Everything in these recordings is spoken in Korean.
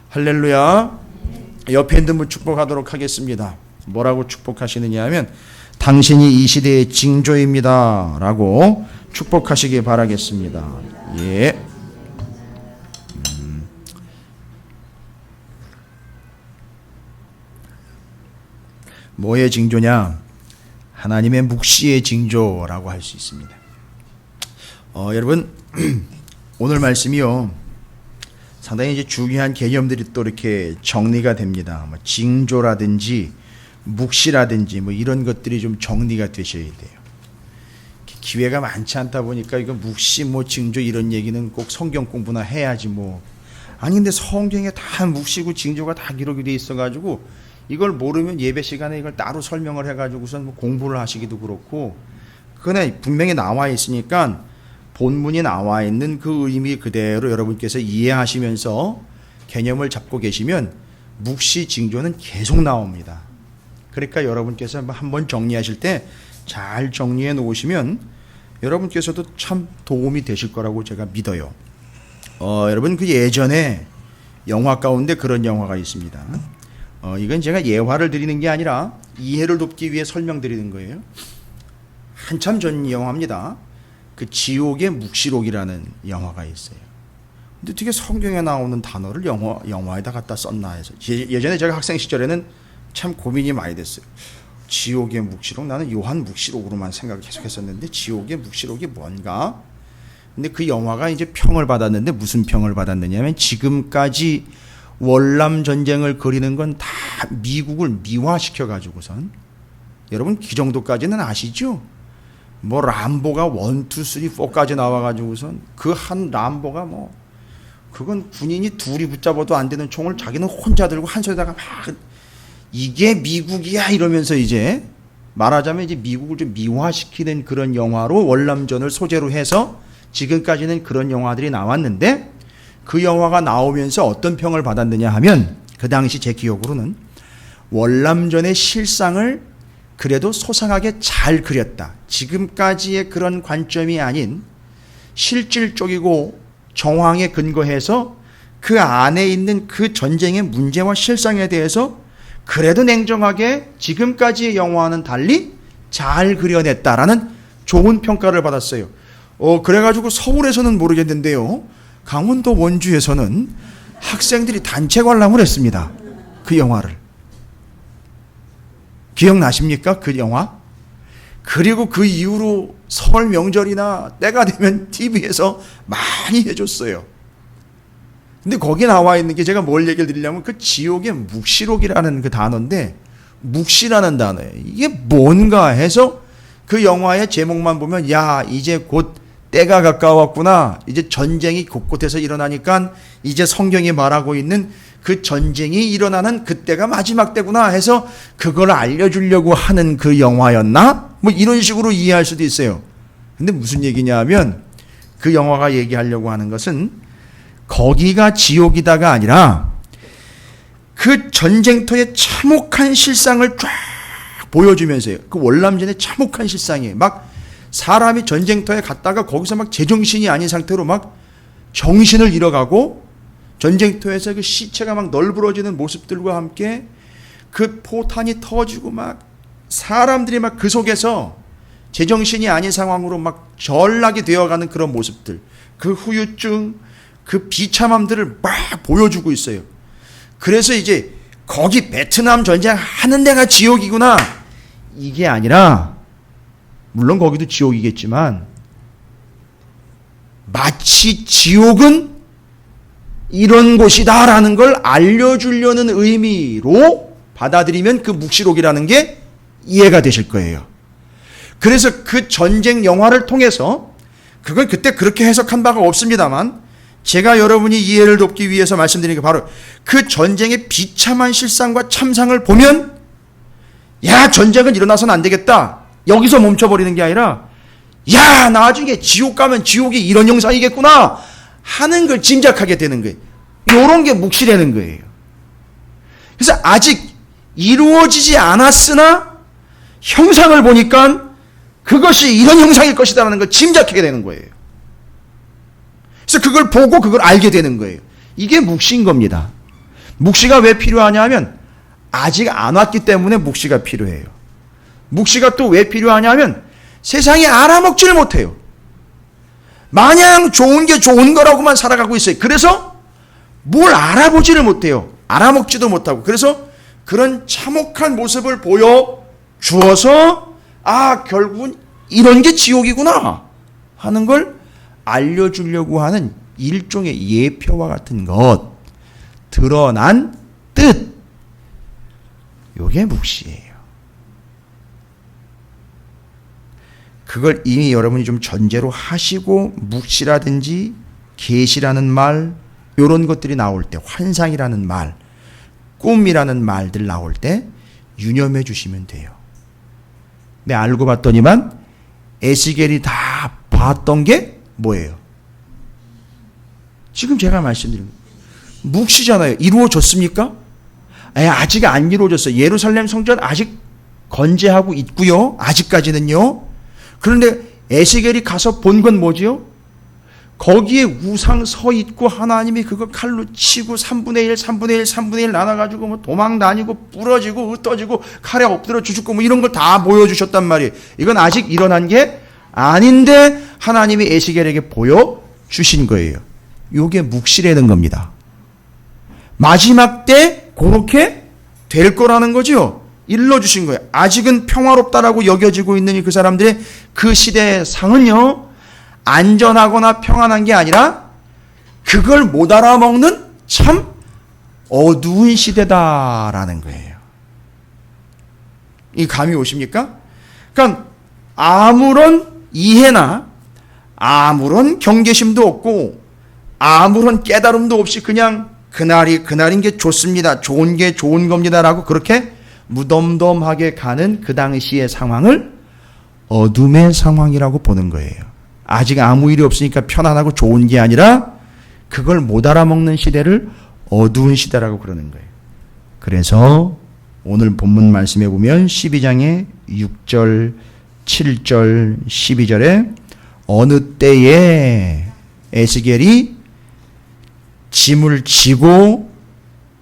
할렐루야. 옆에 있는 분 축복하도록 하겠습니다. 뭐라고 축복하시느냐 하면 당신이 이 시대의 징조입니다 라고 축복하시기 바라겠습니다. 예. 뭐의 징조냐? 하나님의 묵시의 징조라고 할 수 있습니다. 여러분 오늘 말씀이요 상당히 이제 중요한 개념들이 또 이렇게 정리가 됩니다. 뭐 징조라든지 묵시라든지 뭐 이런 것들이 좀 정리가 되셔야 돼요. 기회가 많지 않다 보니까 이거 묵시 뭐 징조 이런 얘기는 꼭 성경 공부나 해야지 뭐. 아니 근데 성경에 다 묵시고 징조가 다 기록이 돼 있어가지고 이걸 모르면 예배 시간에 이걸 따로 설명을 해가지고선 뭐 공부를 하시기도 그렇고, 그거는 분명히 나와 있으니까 본문이 나와 있는 그 의미 그대로 여러분께서 이해하시면서 개념을 잡고 계시면 묵시 징조는 계속 나옵니다. 그러니까 여러분께서 한번 정리하실 때 잘 정리해 놓으시면 여러분께서도 참 도움이 되실 거라고 제가 믿어요. 여러분 그 예전에 영화 가운데 그런 영화가 있습니다. 이건 제가 예화를 드리는 게 아니라 이해를 돕기 위해 설명드리는 거예요. 한참 전 영화입니다. 그 지옥의 묵시록이라는 영화가 있어요. 근데 어떻게 성경에 나오는 단어를 영화에다 갖다 썼나 해서 예전에 제가 학생 시절에는 참 고민이 많이 됐어요. 지옥의 묵시록, 나는 요한 묵시록으로만 생각을 계속했었는데 지옥의 묵시록이 뭔가? 근데 그 영화가 이제 평을 받았는데 무슨 평을 받았느냐면 지금까지 월남 전쟁을 그리는 건 다 미국을 미화시켜 가지고선, 여러분 그 정도까지는 아시죠? 뭐 람보가 1, 2, 3, 4까지 나와 가지고선 그 한 람보가 뭐 그건 군인이 둘이 붙잡아도 안 되는 총을 자기는 혼자 들고 한 손에다가 막 이게 미국이야 이러면서 이제 말하자면 이제 미국을 좀 미화시키는 그런 영화로 월남전을 소재로 해서 지금까지는 그런 영화들이 나왔는데, 그 영화가 나오면서 어떤 평을 받았느냐 하면 그 당시 제 기억으로는 월남전의 실상을 그래도 소상하게 잘 그렸다. 지금까지의 그런 관점이 아닌 실질적이고 정황에 근거해서 그 안에 있는 그 전쟁의 문제와 실상에 대해서 그래도 냉정하게 지금까지의 영화와는 달리 잘 그려냈다라는 좋은 평가를 받았어요. 그래가지고 서울에서는 모르겠는데요, 강원도 원주에서는 학생들이 단체 관람을 했습니다. 그 영화를. 기억나십니까? 그 영화? 그리고 그 이후로 설 명절이나 때가 되면 TV에서 많이 해줬어요. 근데 거기 나와 있는 게 제가 뭘 얘기를 드리려면 그 지옥의 묵시록이라는 그 단어인데, 묵시라는 단어예요. 이게 뭔가 해서 그 영화의 제목만 보면 야 이제 곧 때가 가까웠구나, 이제 전쟁이 곳곳에서 일어나니까 이제 성경이 말하고 있는 그 전쟁이 일어나는 그때가 마지막 때구나 해서 그걸 알려주려고 하는 그 영화였나? 뭐 이런 식으로 이해할 수도 있어요. 근데 무슨 얘기냐 하면 그 영화가 얘기하려고 하는 것은 거기가 지옥이다가 아니라 그 전쟁터의 참혹한 실상을 쫙 보여주면서요. 그 월남전의 참혹한 실상이에요. 막 사람이 전쟁터에 갔다가 거기서 막 제정신이 아닌 상태로 막 정신을 잃어가고 전쟁터에서 그 시체가 막 널브러지는 모습들과 함께 그 포탄이 터지고 막 사람들이 막 그 속에서 제정신이 아닌 상황으로 막 전락이 되어가는 그런 모습들, 그 후유증, 그 비참함들을 막 보여주고 있어요. 그래서 이제 거기 베트남 전쟁 하는 데가 지옥이구나 이게 아니라, 물론 거기도 지옥이겠지만 마치 지옥은 이런 곳이다라는 걸 알려주려는 의미로 받아들이면 그 묵시록이라는 게 이해가 되실 거예요. 그래서 그 전쟁 영화를 통해서, 그걸 그때 그렇게 해석한 바가 없습니다만 제가 여러분이 이해를 돕기 위해서 말씀드리는 게 바로 그 전쟁의 비참한 실상과 참상을 보면 야 전쟁은 일어나서는 안 되겠다 여기서 멈춰버리는 게 아니라 야 나중에 지옥 가면 지옥이 이런 형상이겠구나 하는 걸 짐작하게 되는 거예요. 이런 게 묵시라는 거예요. 그래서 아직 이루어지지 않았으나 형상을 보니까 그것이 이런 형상일 것이다라는 걸 짐작하게 되는 거예요. 그래서 그걸 보고 그걸 알게 되는 거예요. 이게 묵시인 겁니다. 묵시가 왜 필요하냐 하면 아직 안 왔기 때문에 묵시가 필요해요. 묵시가 또 왜 필요하냐 하면 세상에 알아먹지를 못해요. 마냥 좋은 게 좋은 거라고만 살아가고 있어요. 그래서 뭘 알아보지를 못해요. 알아먹지도 못하고. 그래서 그런 참혹한 모습을 보여주어서 결국은 이런 게 지옥이구나 하는 걸 알려주려고 하는 일종의 예표와 같은 것, 드러난 뜻, 요게 묵시예요. 그걸 이미 여러분이 좀 전제로 하시고 묵시라든지 계시라는 말, 이런 것들이 나올 때, 환상이라는 말, 꿈이라는 말들 나올 때 유념해 주시면 돼요. 근데 알고 봤더니만 에스겔이 다 봤던 게 뭐예요? 지금 제가 말씀드린 묵시잖아요. 이루어졌습니까? 아직 안 이루어졌어요. 예루살렘 성전 아직 건재하고 있고요. 아직까지는요. 그런데 에스겔이 가서 본 건 뭐지요? 거기에 우상 서 있고 하나님이 그거 칼로 치고 3분의 1, 3분의 1, 3분의 1 나눠가지고 뭐 도망 다니고 부러지고 흩어지고 칼에 엎드려 죽고 뭐 이런 걸 다 보여주셨단 말이에요. 이건 아직 일어난 게 아닌데 하나님이 에스겔에게 보여주신 거예요. 요게 묵시라는 겁니다. 마지막 때 그렇게 될 거라는 거죠. 일러주신 거예요. 아직은 평화롭다라고 여겨지고 있는 그 사람들의 그 시대의 상은요, 안전하거나 평안한 게 아니라 그걸 못 알아먹는 참 어두운 시대다라는 거예요. 이 감이 오십니까? 그러니까 아무런 이해나 아무런 경계심도 없고 아무런 깨달음도 없이 그냥 그날이 그날인 게 좋습니다. 좋은 게 좋은 겁니다라고 그렇게 무덤덤하게 가는 그 당시의 상황을 어둠의 상황이라고 보는 거예요. 아직 아무 일이 없으니까 편안하고 좋은 게 아니라 그걸 못 알아먹는 시대를 어두운 시대라고 그러는 거예요. 그래서 오늘 본문 말씀에 보면 12장의 6절, 7절, 12절에 어느 때에 에스겔이 짐을 지고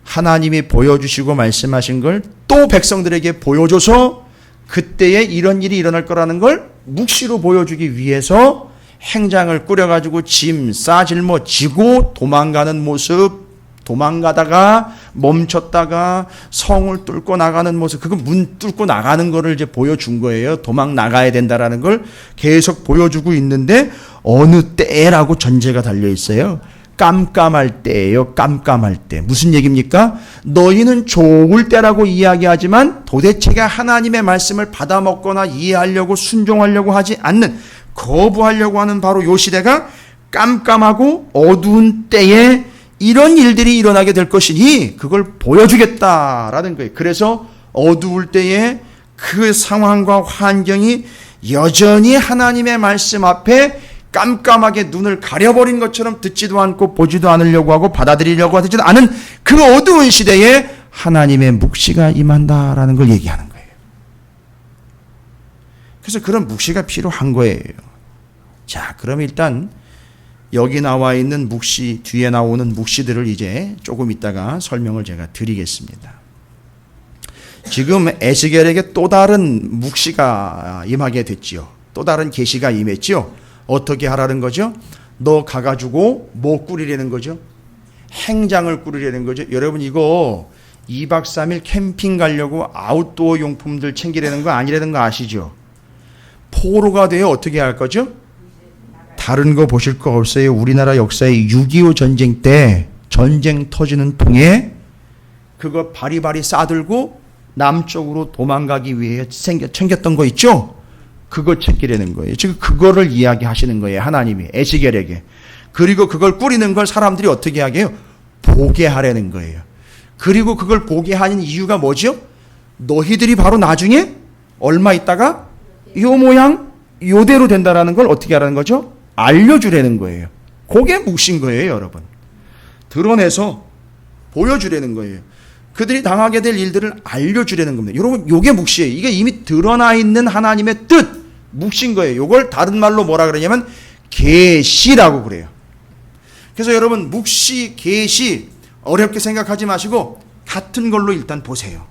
하나님이 보여주시고 말씀하신 걸 또 백성들에게 보여줘서 그때에 이런 일이 일어날 거라는 걸 묵시로 보여주기 위해서 행장을 꾸려가지고 짐 싸질러 지고 도망가는 모습, 도망가다가 멈췄다가 성을 뚫고 나가는 모습, 그거 문 뚫고 나가는 거를 이제 보여준 거예요. 도망 나가야 된다라는 걸 계속 보여주고 있는데 어느 때라고 전제가 달려 있어요. 깜깜할 때예요. 깜깜할 때. 무슨 얘기입니까? 너희는 좋을 때라고 이야기하지만 도대체가 하나님의 말씀을 받아먹거나 이해하려고 순종하려고 하지 않는, 거부하려고 하는 바로 요 시대가 깜깜하고 어두운 때에 이런 일들이 일어나게 될 것이니 그걸 보여주겠다라는 거예요. 그래서 어두울 때에 그 상황과 환경이 여전히 하나님의 말씀 앞에 깜깜하게 눈을 가려버린 것처럼 듣지도 않고 보지도 않으려고 하고 받아들이려고 하지도 않은 그 어두운 시대에 하나님의 묵시가 임한다라는 걸 얘기하는 거예요. 그래서 그런 묵시가 필요한 거예요. 자, 그럼 일단 여기 나와 있는 묵시, 뒤에 나오는 묵시들을 이제 조금 있다가 설명을 제가 드리겠습니다. 지금 에스겔에게 또 다른 묵시가 임하게 됐지요. 또 다른 계시가 임했지요. 어떻게 하라는 거죠? 너 가가지고 뭐 꾸리려는 거죠? 행장을 꾸리려는 거죠. 여러분 이거 2박 3일 캠핑 가려고 아웃도어 용품들 챙기려는 거 아니라는 거 아시죠? 포로가 되어 어떻게 할 거죠? 다른 거 보실 거 없어요. 우리나라 역사의 6.25 전쟁 때 전쟁 터지는 통에 그거 바리바리 싸들고 남쪽으로 도망가기 위해 챙겼던 거 있죠? 그거 챙기려는 거예요. 지금 그거를 이야기하시는 거예요. 하나님이 에스겔에게. 그리고 그걸 꾸리는 걸 사람들이 어떻게 하게 해요? 보게 하려는 거예요. 그리고 그걸 보게 하는 이유가 뭐죠? 너희들이 바로 나중에 얼마 있다가 요 모양 요대로 된다라는 걸 어떻게 하라는 거죠? 알려주려는 거예요. 그게 묵신 거예요, 여러분. 드러내서 보여주려는 거예요. 그들이 당하게 될 일들을 알려주려는 겁니다. 여러분, 요게 묵시예요. 이게 이미 드러나 있는 하나님의 뜻, 묵신 거예요. 요걸 다른 말로 뭐라 그러냐면 계시라고 그래요. 그래서 여러분, 묵시, 계시, 어렵게 생각하지 마시고 같은 걸로 일단 보세요.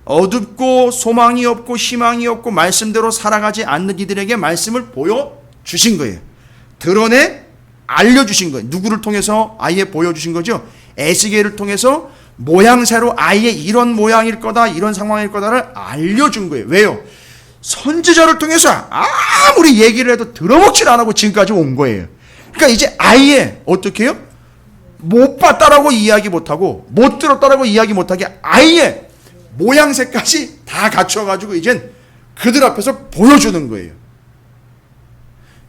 어둡고 소망이 없고 희망이 없고 말씀대로 살아가지 않는 이들에게 말씀을 보여주신 거예요. 드러내 알려주신 거예요. 누구를 통해서 아예 보여주신 거죠? 에스겔을 통해서 모양새로 아예 이런 모양일 거다, 이런 상황일 거다를 알려준 거예요. 왜요? 선지자를 통해서 아무리 얘기를 해도 들어먹질 안 하고 지금까지 온 거예요. 그러니까 이제 아예 어떻게 해요? 못 봤다라고 이야기 못하고 못 들었다라고 이야기 못하게 아예 모양새까지 다 갖춰가지고 이젠 그들 앞에서 보여주는 거예요.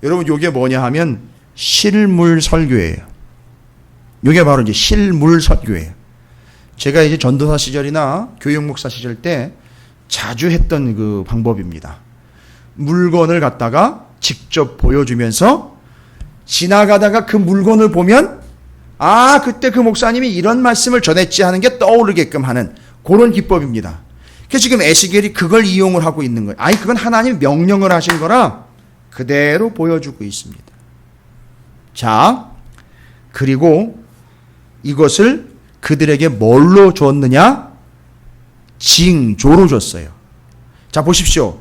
여러분, 이게 뭐냐 하면 실물 설교예요. 이게 바로 이제 실물 설교예요. 제가 이제 전도사 시절이나 교육 목사 시절 때 자주 했던 그 방법입니다. 물건을 갖다가 직접 보여주면서 지나가다가 그 물건을 보면 그때 그 목사님이 이런 말씀을 전했지 하는 게 떠오르게끔 하는 그런 기법입니다. 그래서 지금 에스겔이 그걸 이용을 하고 있는 거예요. 그건 하나님이 명령을 하신 거라 그대로 보여주고 있습니다. 자, 그리고 이것을 그들에게 뭘로 줬느냐? 징조로 줬어요. 자, 보십시오.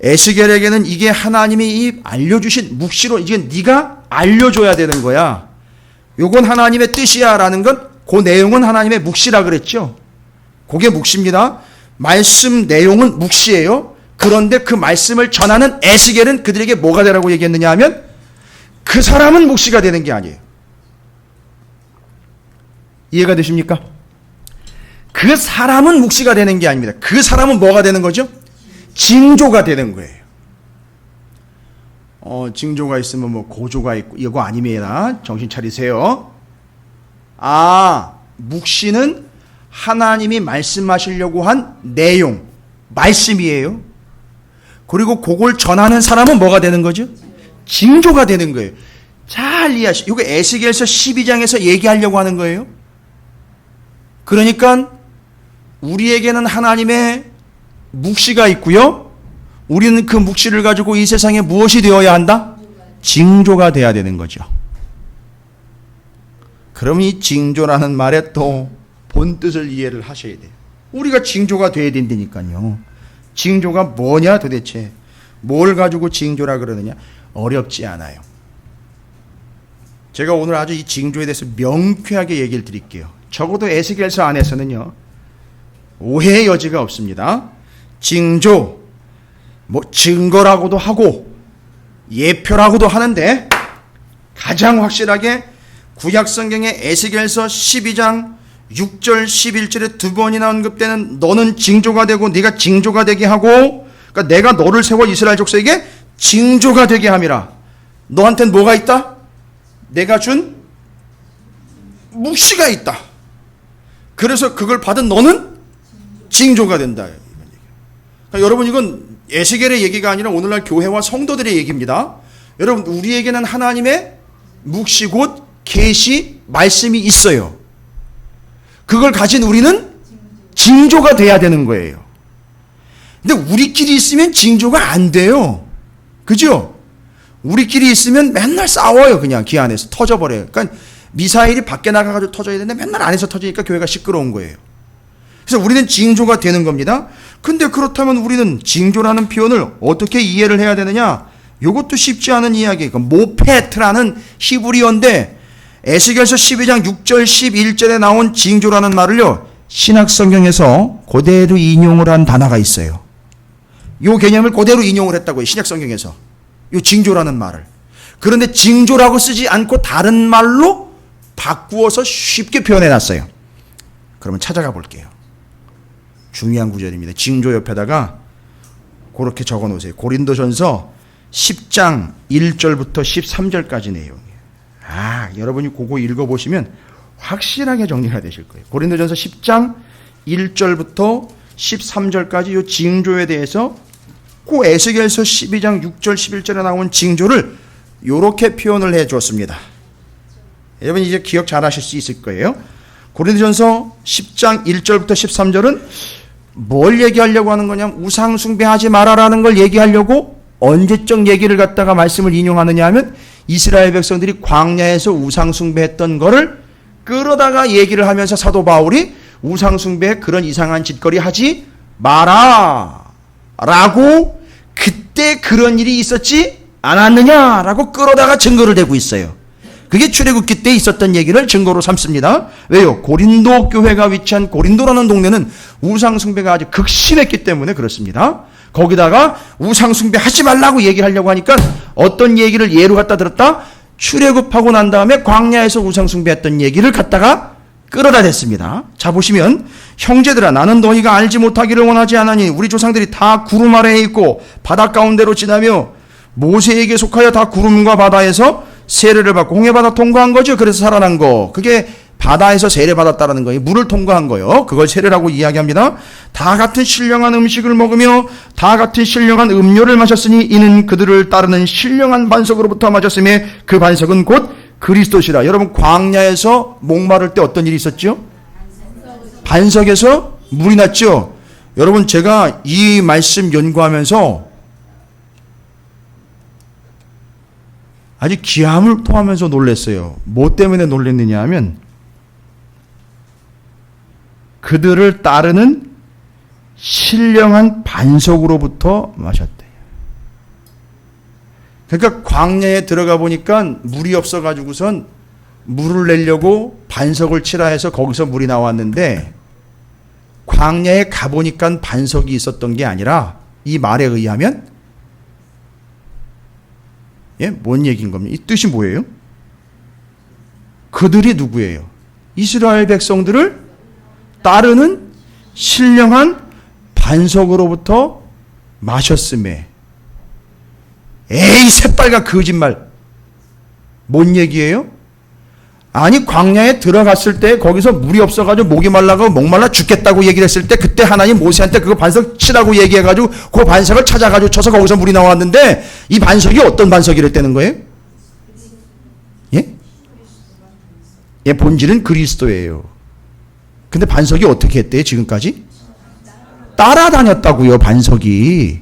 에스겔에게는 이게 하나님이 알려주신 묵시로, 이게 네가 알려줘야 되는 거야. 요건 하나님의 뜻이야 라는 건, 그 내용은 하나님의 묵시라 그랬죠. 그게 묵시입니다. 말씀 내용은 묵시예요. 그런데 그 말씀을 전하는 에스겔은 그들에게 뭐가 되라고 얘기했느냐 하면 그 사람은 묵시가 되는 게 아니에요. 이해가 되십니까? 그 사람은 묵시가 되는 게 아닙니다. 그 사람은 뭐가 되는 거죠? 징조가 되는 거예요. 징조가 있으면 뭐 고조가 있고 이거 아닙니다. 정신 차리세요. 묵시는 하나님이 말씀하시려고 한 내용, 말씀이에요. 그리고 그걸 전하는 사람은 뭐가 되는 거죠? 징조가 되는 거예요. 잘 이해하시죠. 이거 에스겔서 12장에서 얘기하려고 하는 거예요. 그러니까 우리에게는 하나님의 묵시가 있고요. 우리는 그 묵시를 가지고 이 세상에 무엇이 되어야 한다? 징조가 돼야 되는 거죠. 그럼 이 징조라는 말에 또 본뜻을 이해를 하셔야 돼요. 우리가 징조가 돼야 된다니까요. 징조가 뭐냐 도대체? 뭘 가지고 징조라 그러느냐? 어렵지 않아요. 제가 오늘 아주 이 징조에 대해서 명쾌하게 얘기를 드릴게요. 적어도 에스겔서 안에서는요, 오해의 여지가 없습니다. 징조, 증거라고도 하고 예표라고도 하는데 가장 확실하게 구약성경의 에스겔서 12장 6절 11절에 두 번이나 언급되는 너는 징조가 되고 네가 징조가 되게 하고, 그러니까 내가 너를 세워 이스라엘 족속에게 징조가 되게 함이라. 너한테는 뭐가 있다? 내가 준 묵시가 있다. 그래서 그걸 받은 너는 징조가 된다. 그러니까 여러분, 이건 에스겔의 얘기가 아니라 오늘날 교회와 성도들의 얘기입니다. 여러분, 우리에게는 하나님의 묵시 곧 계시 말씀이 있어요. 그걸 가진 우리는 징조가 돼야 되는 거예요. 근데 우리끼리 있으면 징조가 안 돼요. 그죠? 우리끼리 있으면 맨날 싸워요. 그냥 기 안에서 터져버려요. 그러니까 미사일이 밖에 나가가지고 터져야 되는데 맨날 안에서 터지니까 교회가 시끄러운 거예요. 그래서 우리는 징조가 되는 겁니다. 근데 그렇다면 우리는 징조라는 표현을 어떻게 이해를 해야 되느냐? 이것도 쉽지 않은 이야기예요. 모페트라는 히브리어인데 에스겔서 12장 6절 11절에 나온 징조라는 말을요, 신약성경에서 그대로 인용을 한 단어가 있어요. 이 개념을 그대로 인용을 했다고요. 신약성경에서 이 징조라는 말을. 그런데 징조라고 쓰지 않고 다른 말로 바꾸어서 쉽게 표현해놨어요. 그러면 찾아가 볼게요. 중요한 구절입니다. 징조 옆에다가 그렇게 적어놓으세요. 고린도전서 10장 1절부터 13절까지 내용이에요. 여러분이 그거 읽어보시면 확실하게 정리가 되실 거예요. 고린도전서 10장 1절부터 13절까지 이 징조에 대해서 그 에스겔서 12장 6절 11절에 나온 징조를 이렇게 표현을 해줬습니다. 여러분 이제 기억 잘 하실 수 있을 거예요. 고린도전서 10장 1절부터 13절은 뭘 얘기하려고 하는 거냐면 우상 숭배하지 말아라는 걸 얘기하려고 언제적 얘기를 갖다가 말씀을 인용하느냐 하면 이스라엘 백성들이 광야에서 우상 숭배했던 거를 끌어다가 얘기를 하면서 사도 바울이 우상숭배에 그런 이상한 짓거리 하지 마라 라고 그때 그런 일이 있었지 않았느냐라고 끌어다가 증거를 대고 있어요. 그게 출애굽기 때 있었던 얘기를 증거로 삼습니다. 왜요? 고린도 교회가 위치한 고린도라는 동네는 우상숭배가 아주 극심했기 때문에 그렇습니다. 거기다가 우상숭배 하지 말라고 얘기하려고 하니까 어떤 얘기를 예로 갖다 들었다? 출애굽하고 난 다음에 광야에서 우상숭배했던 얘기를 갖다가 끌어다 댔습니다. 자, 보시면 형제들아 나는 너희가 알지 못하기를 원하지 않으니 우리 조상들이 다 구름 아래에 있고 바다 가운데로 지나며 모세에게 속하여 다 구름과 바다에서 세례를 받고 홍해바다 통과한 거죠. 그래서 살아난 거. 그게 바다에서 세례받았다라는 거예요. 물을 통과한 거예요. 그걸 세례라고 이야기합니다. 다 같은 신령한 음식을 먹으며 다 같은 신령한 음료를 마셨으니 이는 그들을 따르는 신령한 반석으로부터 마셨으며 그 반석은 곧 그리스도시라. 여러분 광야에서 목마를 때 어떤 일이 있었죠? 반석에서 물이 났죠. 여러분 제가 이 말씀 연구하면서 아주 기함을 토하면서 놀랐어요. 뭐 때문에 놀랐느냐 하면 그들을 따르는 신령한 반석으로부터 마셨대요. 그러니까 광야에 들어가 보니까 물이 없어가지고선 물을 내려고 반석을 치라 해서 거기서 물이 나왔는데 광야에 가보니까 반석이 있었던 게 아니라 이 말에 의하면 뭔 얘기인 겁니까? 이 뜻이 뭐예요? 그들이 누구예요? 이스라엘 백성들을 따르는 신령한 반석으로부터 마셨음에. 에이 새빨간 거짓말. 뭔 얘기예요? 아니 광야에 들어갔을 때 거기서 물이 없어가지고 목이 말라고 목말라 죽겠다고 얘기를 했을 때 그때 하나님 모세한테 그거 반석 치라고 얘기해가지고 그 반석을 찾아가지고 쳐서 거기서 물이 나왔는데 이 반석이 어떤 반석이랬다는 거예요? 예, 본질은 그리스도예요. 근데 반석이 어떻게 했대요 지금까지? 따라다녔다고요 반석이.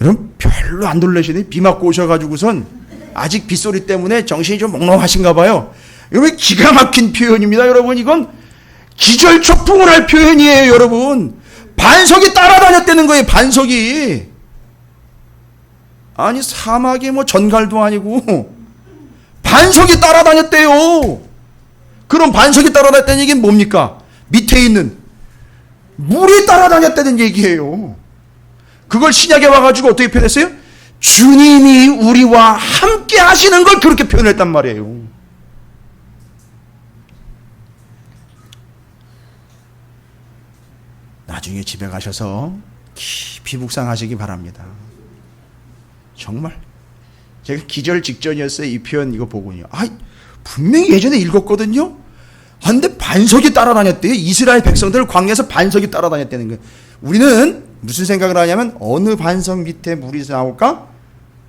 여러분 별로 안 놀라시네. 비 맞고 오셔가지고선 아직 빗소리 때문에 정신이 좀 몽롱하신가 봐요. 여러분 기가 막힌 표현입니다. 여러분 이건 기절초풍을 할 표현이에요. 여러분 반석이 따라다녔다는 거예요. 반석이. 아니 사막에 뭐 전갈도 아니고 반석이 따라다녔대요. 그럼 반석이 따라다녔다는 얘기는 뭡니까? 밑에 있는 물이 따라다녔다는 얘기예요. 그걸 신약에 와가지고 어떻게 표현했어요? 주님이 우리와 함께 하시는 걸 그렇게 표현했단 말이에요. 나중에 집에 가셔서 깊이 묵상하시기 바랍니다. 정말 제가 기절 직전이었어요. 이 표현 이거 보고요. 분명히 예전에 읽었거든요. 근데 반석이 따라다녔대요. 이스라엘 백성들 광야에서 반석이 따라다녔다는 거예요. 우리는 무슨 생각을 하냐면 어느 반석 밑에 물이 나올까?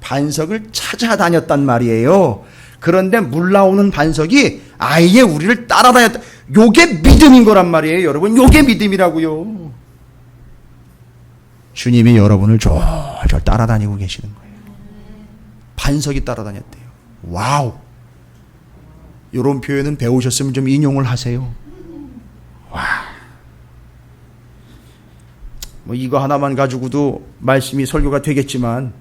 반석을 찾아다녔단 말이에요. 그런데 물 나오는 반석이 아예 우리를 따라다녔다. 요게 믿음인 거란 말이에요. 여러분 요게 믿음이라고요. 주님이 여러분을 졸졸 따라다니고 계시는 거예요. 반석이 따라다녔대요. 와우. 이런 표현은 배우셨으면 좀 인용을 하세요. 와. 뭐 이거 하나만 가지고도 말씀이 설교가 되겠지만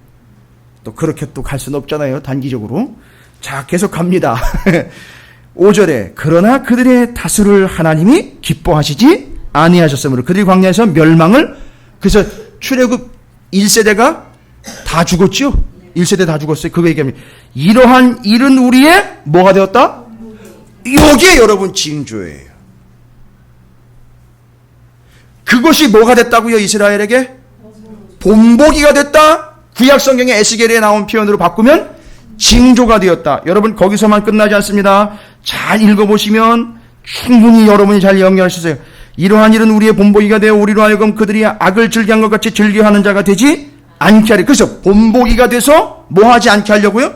또 그렇게 또 갈 수는 없잖아요. 단기적으로. 자, 계속 갑니다. 5절에 그러나 그들의 다수를 하나님이 기뻐하시지 아니하셨으므로 그들이 광야에서 멸망을. 그래서 출애굽 1세대가 다 죽었죠. 1세대 다 죽었어요. 그거 얘기합니다. 이러한 일은 우리의 뭐가 되었다? 이게 여러분 징조예요. 그것이 뭐가 됐다고요? 이스라엘에게 본보기가 됐다. 구약 성경의 에스겔에 나온 표현으로 바꾸면 징조가 되었다. 여러분 거기서만 끝나지 않습니다. 잘 읽어보시면 충분히 여러분이 잘 연결할 수 있어요. 이러한 일은 우리의 본보기가 되어 우리로 하여금 그들이 악을 즐겨한 것 같이 즐겨하는 자가 되지 않게 하려. 그래서 본보기가 돼서 뭐 하지 않게 하려고요?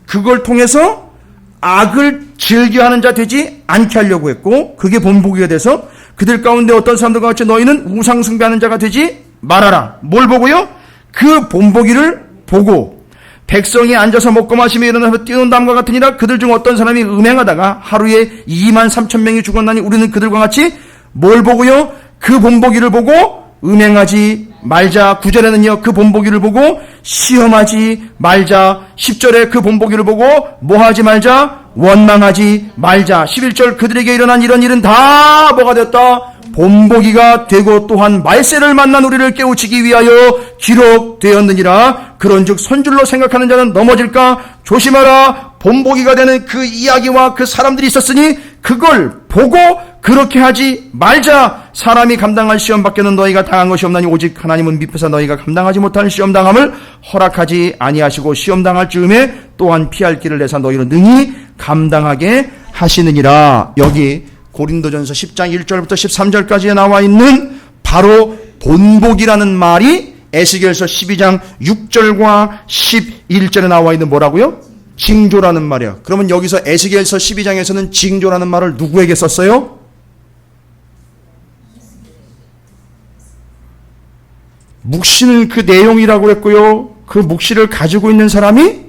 그걸 통해서 악을 즐겨하는 자 되지 않게 하려고 했고, 그게 본보기가 돼서 그들 가운데 어떤 사람들과 같이 너희는 우상 숭배하는 자가 되지 말아라. 뭘 보고요? 그 본보기를 보고 백성이 앉아서 먹고 마시며 일어나서 뛰는 담과 같으니라. 그들 중 어떤 사람이 음행하다가 하루에 23,000명이 죽었나니 우리는 그들과 같이 뭘 보고요? 그 본보기를 보고 음행하지 말자. 9절에는요, 그 본보기를 보고 시험하지 말자. 10절에 그 본보기를 보고 뭐하지 말자? 원망하지 말자. 11절 그들에게 일어난 이런 일은 다 뭐가 됐다? 본보기가 되고 또한 말세를 만난 우리를 깨우치기 위하여 기록되었느니라. 그런즉 선줄로 생각하는 자는 넘어질까 조심하라. 본보기가 되는 그 이야기와 그 사람들이 있었으니 그걸 보고 그렇게 하지 말자. 사람이 감당할 시험 밖에는 너희가 당한 것이 없나니 오직 하나님은 미쁘사 너희가 감당하지 못할 시험 당함을 허락하지 아니하시고 시험 당할 즈음에 또한 피할 길을 내사 너희로 능히 감당하게 하시느니라. 여기 고린도전서 10장 1절부터 13절까지에 나와 있는 바로 본보기라는 말이 에스겔서 12장 6절과 11절에 나와 있는 뭐라고요? 징조라는 말이에요. 그러면 여기서 에스겔서 12장에서는 징조라는 말을 누구에게 썼어요? 묵시는 그 내용이라고 그랬고요. 그 묵시를 가지고 있는 사람이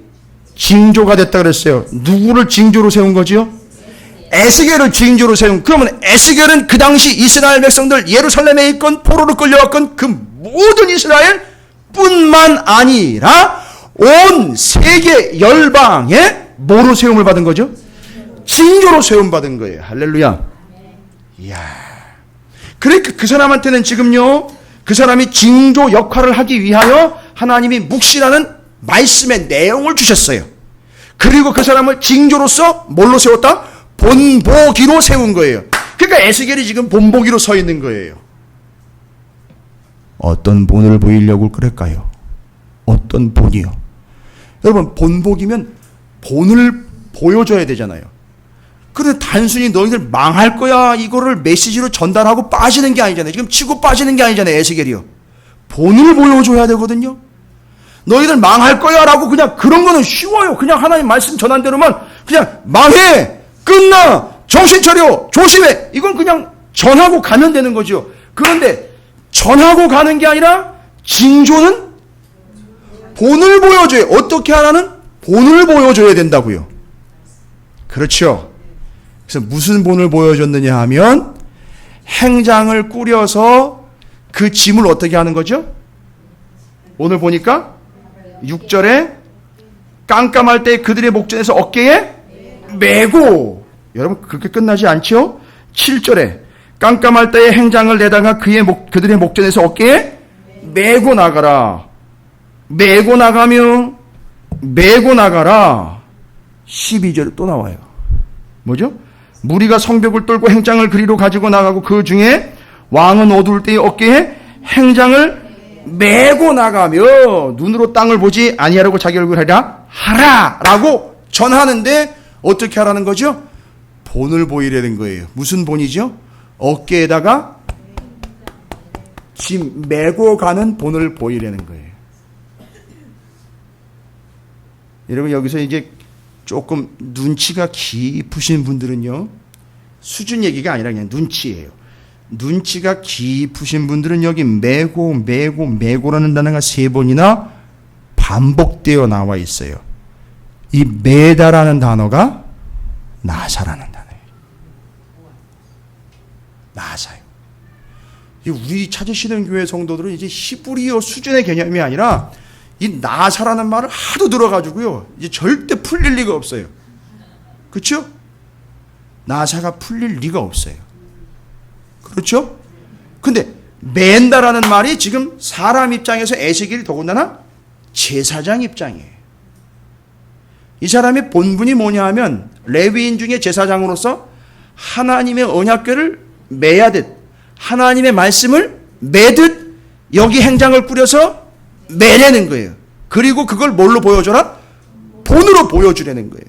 징조가 됐다 그랬어요. 누구를 징조로 세운 거지요? 에스겔을 징조로 세운. 그러면 에스겔은 그 당시 이스라엘 백성들 예루살렘에 있건 포로로 끌려왔건 그 모든 이스라엘 뿐만 아니라 온 세계 열방에 뭐로 세움을 받은 거죠? 징조로 세움 받은 거예요. 할렐루야. 이야. 그러니까 그 사람한테는 지금요, 그 사람이 징조 역할을 하기 위하여 하나님이 묵시라는 말씀의 내용을 주셨어요. 그리고 그 사람을 징조로서 뭘로 세웠다? 본보기로 세운 거예요. 그러니까 에스겔이 지금 본보기로 서 있는 거예요. 어떤 본을 보이려고 그럴까요? 어떤 본이요? 여러분, 본보기면 본을 보여줘야 되잖아요. 그런데 단순히 너희들 망할 거야 이거를 메시지로 전달하고 빠지는 게 아니잖아요. 지금 치고 빠지는 게 아니잖아요. 에스겔이요. 본을 보여줘야 되거든요. 너희들 망할 거야 라고 그냥 그런 거는 쉬워요. 그냥 하나님 말씀 전한 대로만 그냥 망해, 끝나, 정신 차려, 조심해, 이건 그냥 전하고 가면 되는 거죠. 그런데 전하고 가는 게 아니라 징조는 본을 보여줘요. 어떻게 하라는? 본을 보여줘야 된다고요. 그렇죠. 그래서 무슨 본을 보여줬느냐 하면 행장을 꾸려서 그 짐을 어떻게 하는 거죠? 오늘 보니까 6절에 깜깜할 때 그들의 목전에서 어깨에 메고, 여러분 그렇게 끝나지 않죠? 7절에 깜깜할 때에 행장을 내다가 그들의 목전에서 어깨에 메고 나가라. 메고 나가며 메고 나가라. 12절에 또 나와요. 뭐죠? 무리가 성벽을 뚫고 행장을 그리로 가지고 나가고 그 중에 왕은 어두울 때의 어깨에 행장을 메고 나가며 눈으로 땅을 보지 아니하려고 자기 얼굴을 하라 라고 전하는데 어떻게 하라는 거죠? 본을 보이려는 거예요. 무슨 본이죠? 어깨에다가 짐 메고 가는 본을 보이려는 거예요. 여러분, 여기서 이제 조금 눈치가 깊으신 분들은요, 수준 얘기가 아니라 그냥 눈치예요. 눈치가 깊으신 분들은 여기 메고라는 단어가 3번이나 반복되어 나와 있어요. 이 메다라는 단어가 나사라는 단어예요. 나사요. 우리 찾으시는 교회 성도들은 이제 히브리어 수준의 개념이 아니라 이 나사라는 말을 하도 들어가지고요, 이제 절대 풀릴 리가 없어요. 그렇죠? 나사가 풀릴 리가 없어요. 그렇죠? 근데 맨다라는 말이 지금 사람 입장에서 에스겔이 더군다나 제사장 입장이에요. 이 사람의 본분이 뭐냐 하면 레위인 중에 제사장으로서 하나님의 언약궤를 매야 듯, 하나님의 말씀을 매듯 여기 행장을 꾸려서 매려는 거예요. 그리고 그걸 뭘로 보여줘라? 본으로 보여주려는 거예요.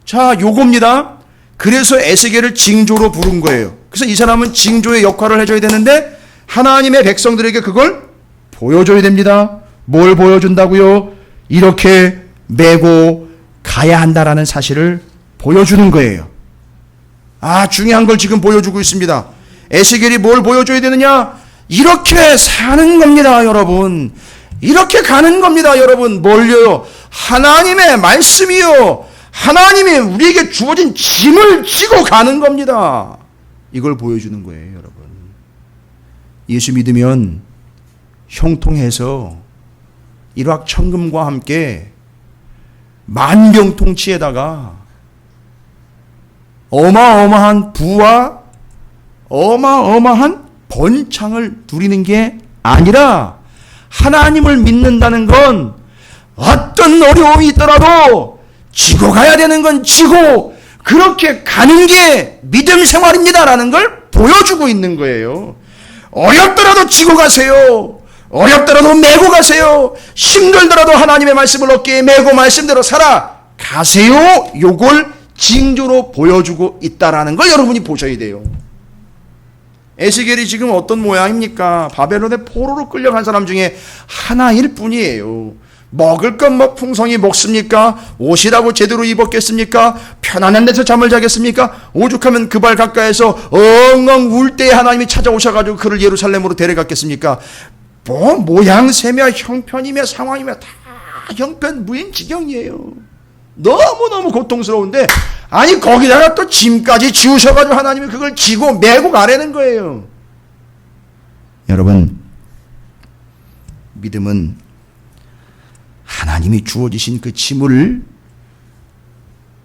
자, 요겁니다. 그래서 에스겔을 징조로 부른 거예요. 그래서 이 사람은 징조의 역할을 해줘야 되는데 하나님의 백성들에게 그걸 보여줘야 됩니다. 뭘 보여준다고요? 이렇게 메고 가야 한다라는 사실을 보여주는 거예요. 아, 중요한 걸 지금 보여주고 있습니다. 에스겔이 뭘 보여줘야 되느냐? 이렇게 사는 겁니다, 여러분. 이렇게 가는 겁니다, 여러분. 뭘요? 하나님의 말씀이요. 하나님이 우리에게 주어진 짐을 지고 가는 겁니다. 이걸 보여주는 거예요, 여러분. 예수 믿으면 형통해서 일확천금과 함께 만병통치에다가 어마어마한 부와 어마어마한 번창을 누리는 게 아니라 하나님을 믿는다는 건 어떤 어려움이 있더라도 지고 가야 되는 건 지고 그렇게 가는 게 믿음 생활입니다라는 걸 보여주고 있는 거예요. 어렵더라도 지고 가세요. 어렵더라도 메고 가세요. 힘들더라도 하나님의 말씀을 어깨에 메고 말씀대로 살아가세요. 요걸 징조로 보여주고 있다라는 걸 여러분이 보셔야 돼요. 에스겔이 지금 어떤 모양입니까? 바벨론의 포로로 끌려간 사람 중에 하나일 뿐이에요. 먹을 것 뭐 풍성히 먹습니까? 옷이라고 제대로 입었겠습니까? 편안한 데서 잠을 자겠습니까? 오죽하면 그 발 가까이서 엉엉 울 때에 하나님이 찾아오셔가지고 그를 예루살렘으로 데려갔겠습니까? 뭐 모양새며 형편이며 상황이며 다 형편무인지경이에요. 너무너무 고통스러운데 아니 거기다가 또 짐까지 지우셔가지고 하나님이 그걸 지고 메고 가라는 거예요. 여러분, 믿음은 하나님이 주어지신 그 짐을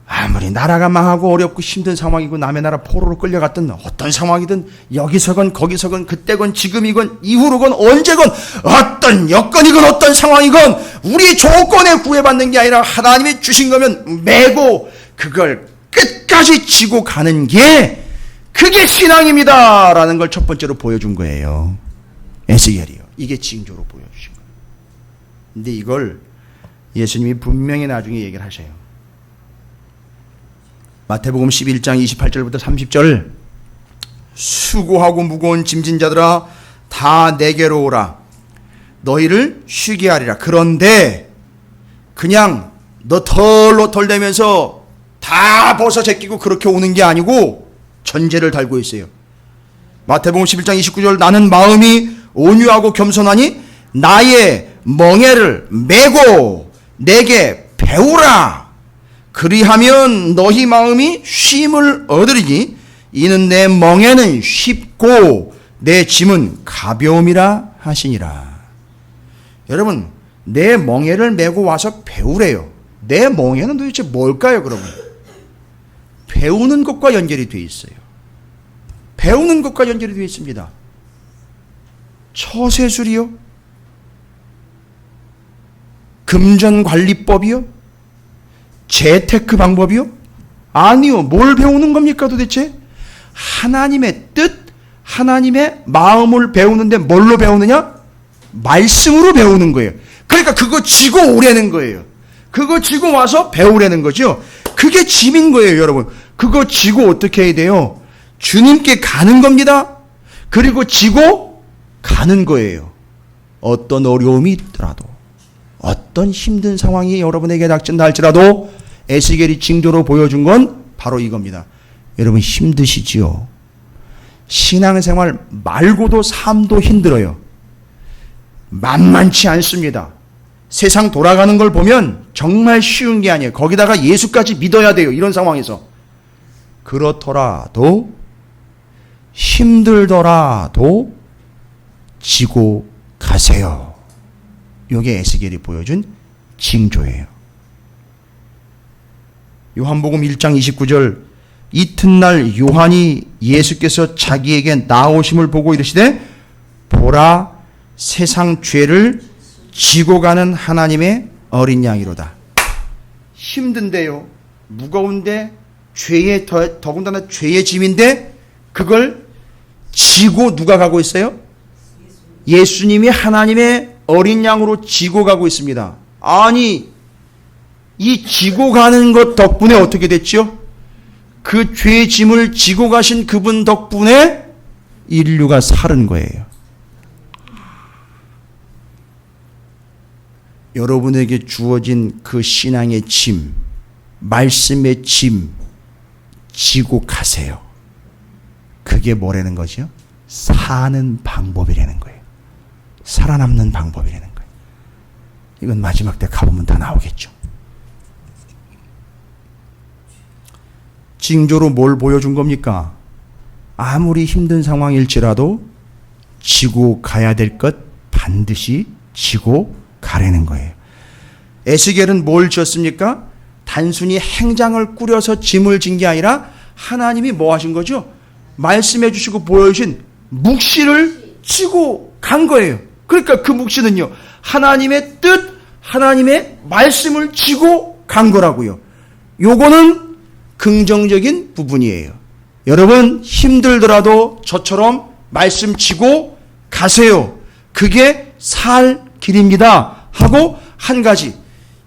아무리 나라가 망하고 어렵고 힘든 상황이고 남의 나라 포로로 끌려갔던 어떤 상황이든 여기서건 거기서건 그때건 지금이건 이후로건 언제건 어떤 여건이건 어떤 상황이건 우리 조건에 구애받는 게 아니라 하나님이 주신 거면 메고 그걸 끝까지 지고 가는 게 그게 신앙입니다 라는 걸 첫 번째로 보여준 거예요. 에스겔이요. 이게 징조로 보여주신 거예요. 근데 이걸 예수님이 분명히 나중에 얘기를 하셔요. 마태복음 11장 28절부터 30절 수고하고 무거운 짐진 자들아 다 내게로 오라 너희를 쉬게 하리라. 그런데 그냥 너 털로 털대면서 다 벗어 제끼고 그렇게 오는 게 아니고 전제를 달고 있어요. 마태복음 11장 29절 나는 마음이 온유하고 겸손하니 나의 멍에를 메고 내게 배우라. 그리하면 너희 마음이 쉼을 얻으리니 이는 내 멍에는 쉽고 내 짐은 가벼움이라 하시니라. 여러분, 내 멍에를 메고 와서 배우래요. 내 멍에는 도대체 뭘까요, 그러면? 배우는 것과 연결이 되어 있어요. 배우는 것과 연결이 되어 있습니다. 처세술이요? 금전관리법이요? 재테크 방법이요? 아니요. 뭘 배우는 겁니까 도대체? 하나님의 뜻, 하나님의 마음을 배우는데 뭘로 배우느냐? 말씀으로 배우는 거예요. 그러니까 그거 지고 오라는 거예요. 그거 지고 와서 배우라는 거죠. 그게 짐인 거예요, 여러분. 그거 지고 어떻게 해야 돼요? 주님께 가는 겁니다. 그리고 지고 가는 거예요. 어떤 어려움이 있더라도, 어떤 힘든 상황이 여러분에게 닥친다 할지라도 에스겔이 징조로 보여준 건 바로 이겁니다. 여러분 힘드시지요? 신앙생활 말고도 삶도 힘들어요. 만만치 않습니다. 세상 돌아가는 걸 보면 정말 쉬운 게 아니에요. 거기다가 예수까지 믿어야 돼요. 이런 상황에서. 그렇더라도 힘들더라도 지고 가세요. 이게 에스겔이 보여준 징조예요. 요한복음 1장 29절 이튿날 요한이 예수께서 자기에게 나오심을 보고 이르시되 보라 세상 죄를 지고 가는 하나님의 어린 양이로다. 힘든데요. 무거운데 죄의 더군다나 죄의 짐인데 그걸 지고 누가 가고 있어요? 예수님이 하나님의 어린 양으로 지고 가고 있습니다. 아니 이 지고 가는 것 덕분에 어떻게 됐죠? 그 죄의 짐을 지고 가신 그분 덕분에 인류가 살은 거예요. 여러분에게 주어진 그 신앙의 짐, 말씀의 짐 지고 가세요. 그게 뭐라는 거죠? 사는 방법이라는 거예요. 살아남는 방법이라는 거예요. 이건 마지막 때 가보면 다 나오겠죠. 징조로 뭘 보여준 겁니까? 아무리 힘든 상황일지라도 지고 가야 될 것 반드시 지고 가라는 거예요. 에스겔은 뭘 지었습니까? 단순히 행장을 꾸려서 짐을 진 게 아니라 하나님이 뭐 하신 거죠? 말씀해 주시고 보여주신 묵시를 지고 간 거예요. 그러니까 그 묵시는요, 하나님의 뜻, 하나님의 말씀을 지고 간 거라고요. 요거는 긍정적인 부분이에요. 여러분 힘들더라도 저처럼 말씀 지고 가세요. 그게 살 길입니다. 하고 한 가지,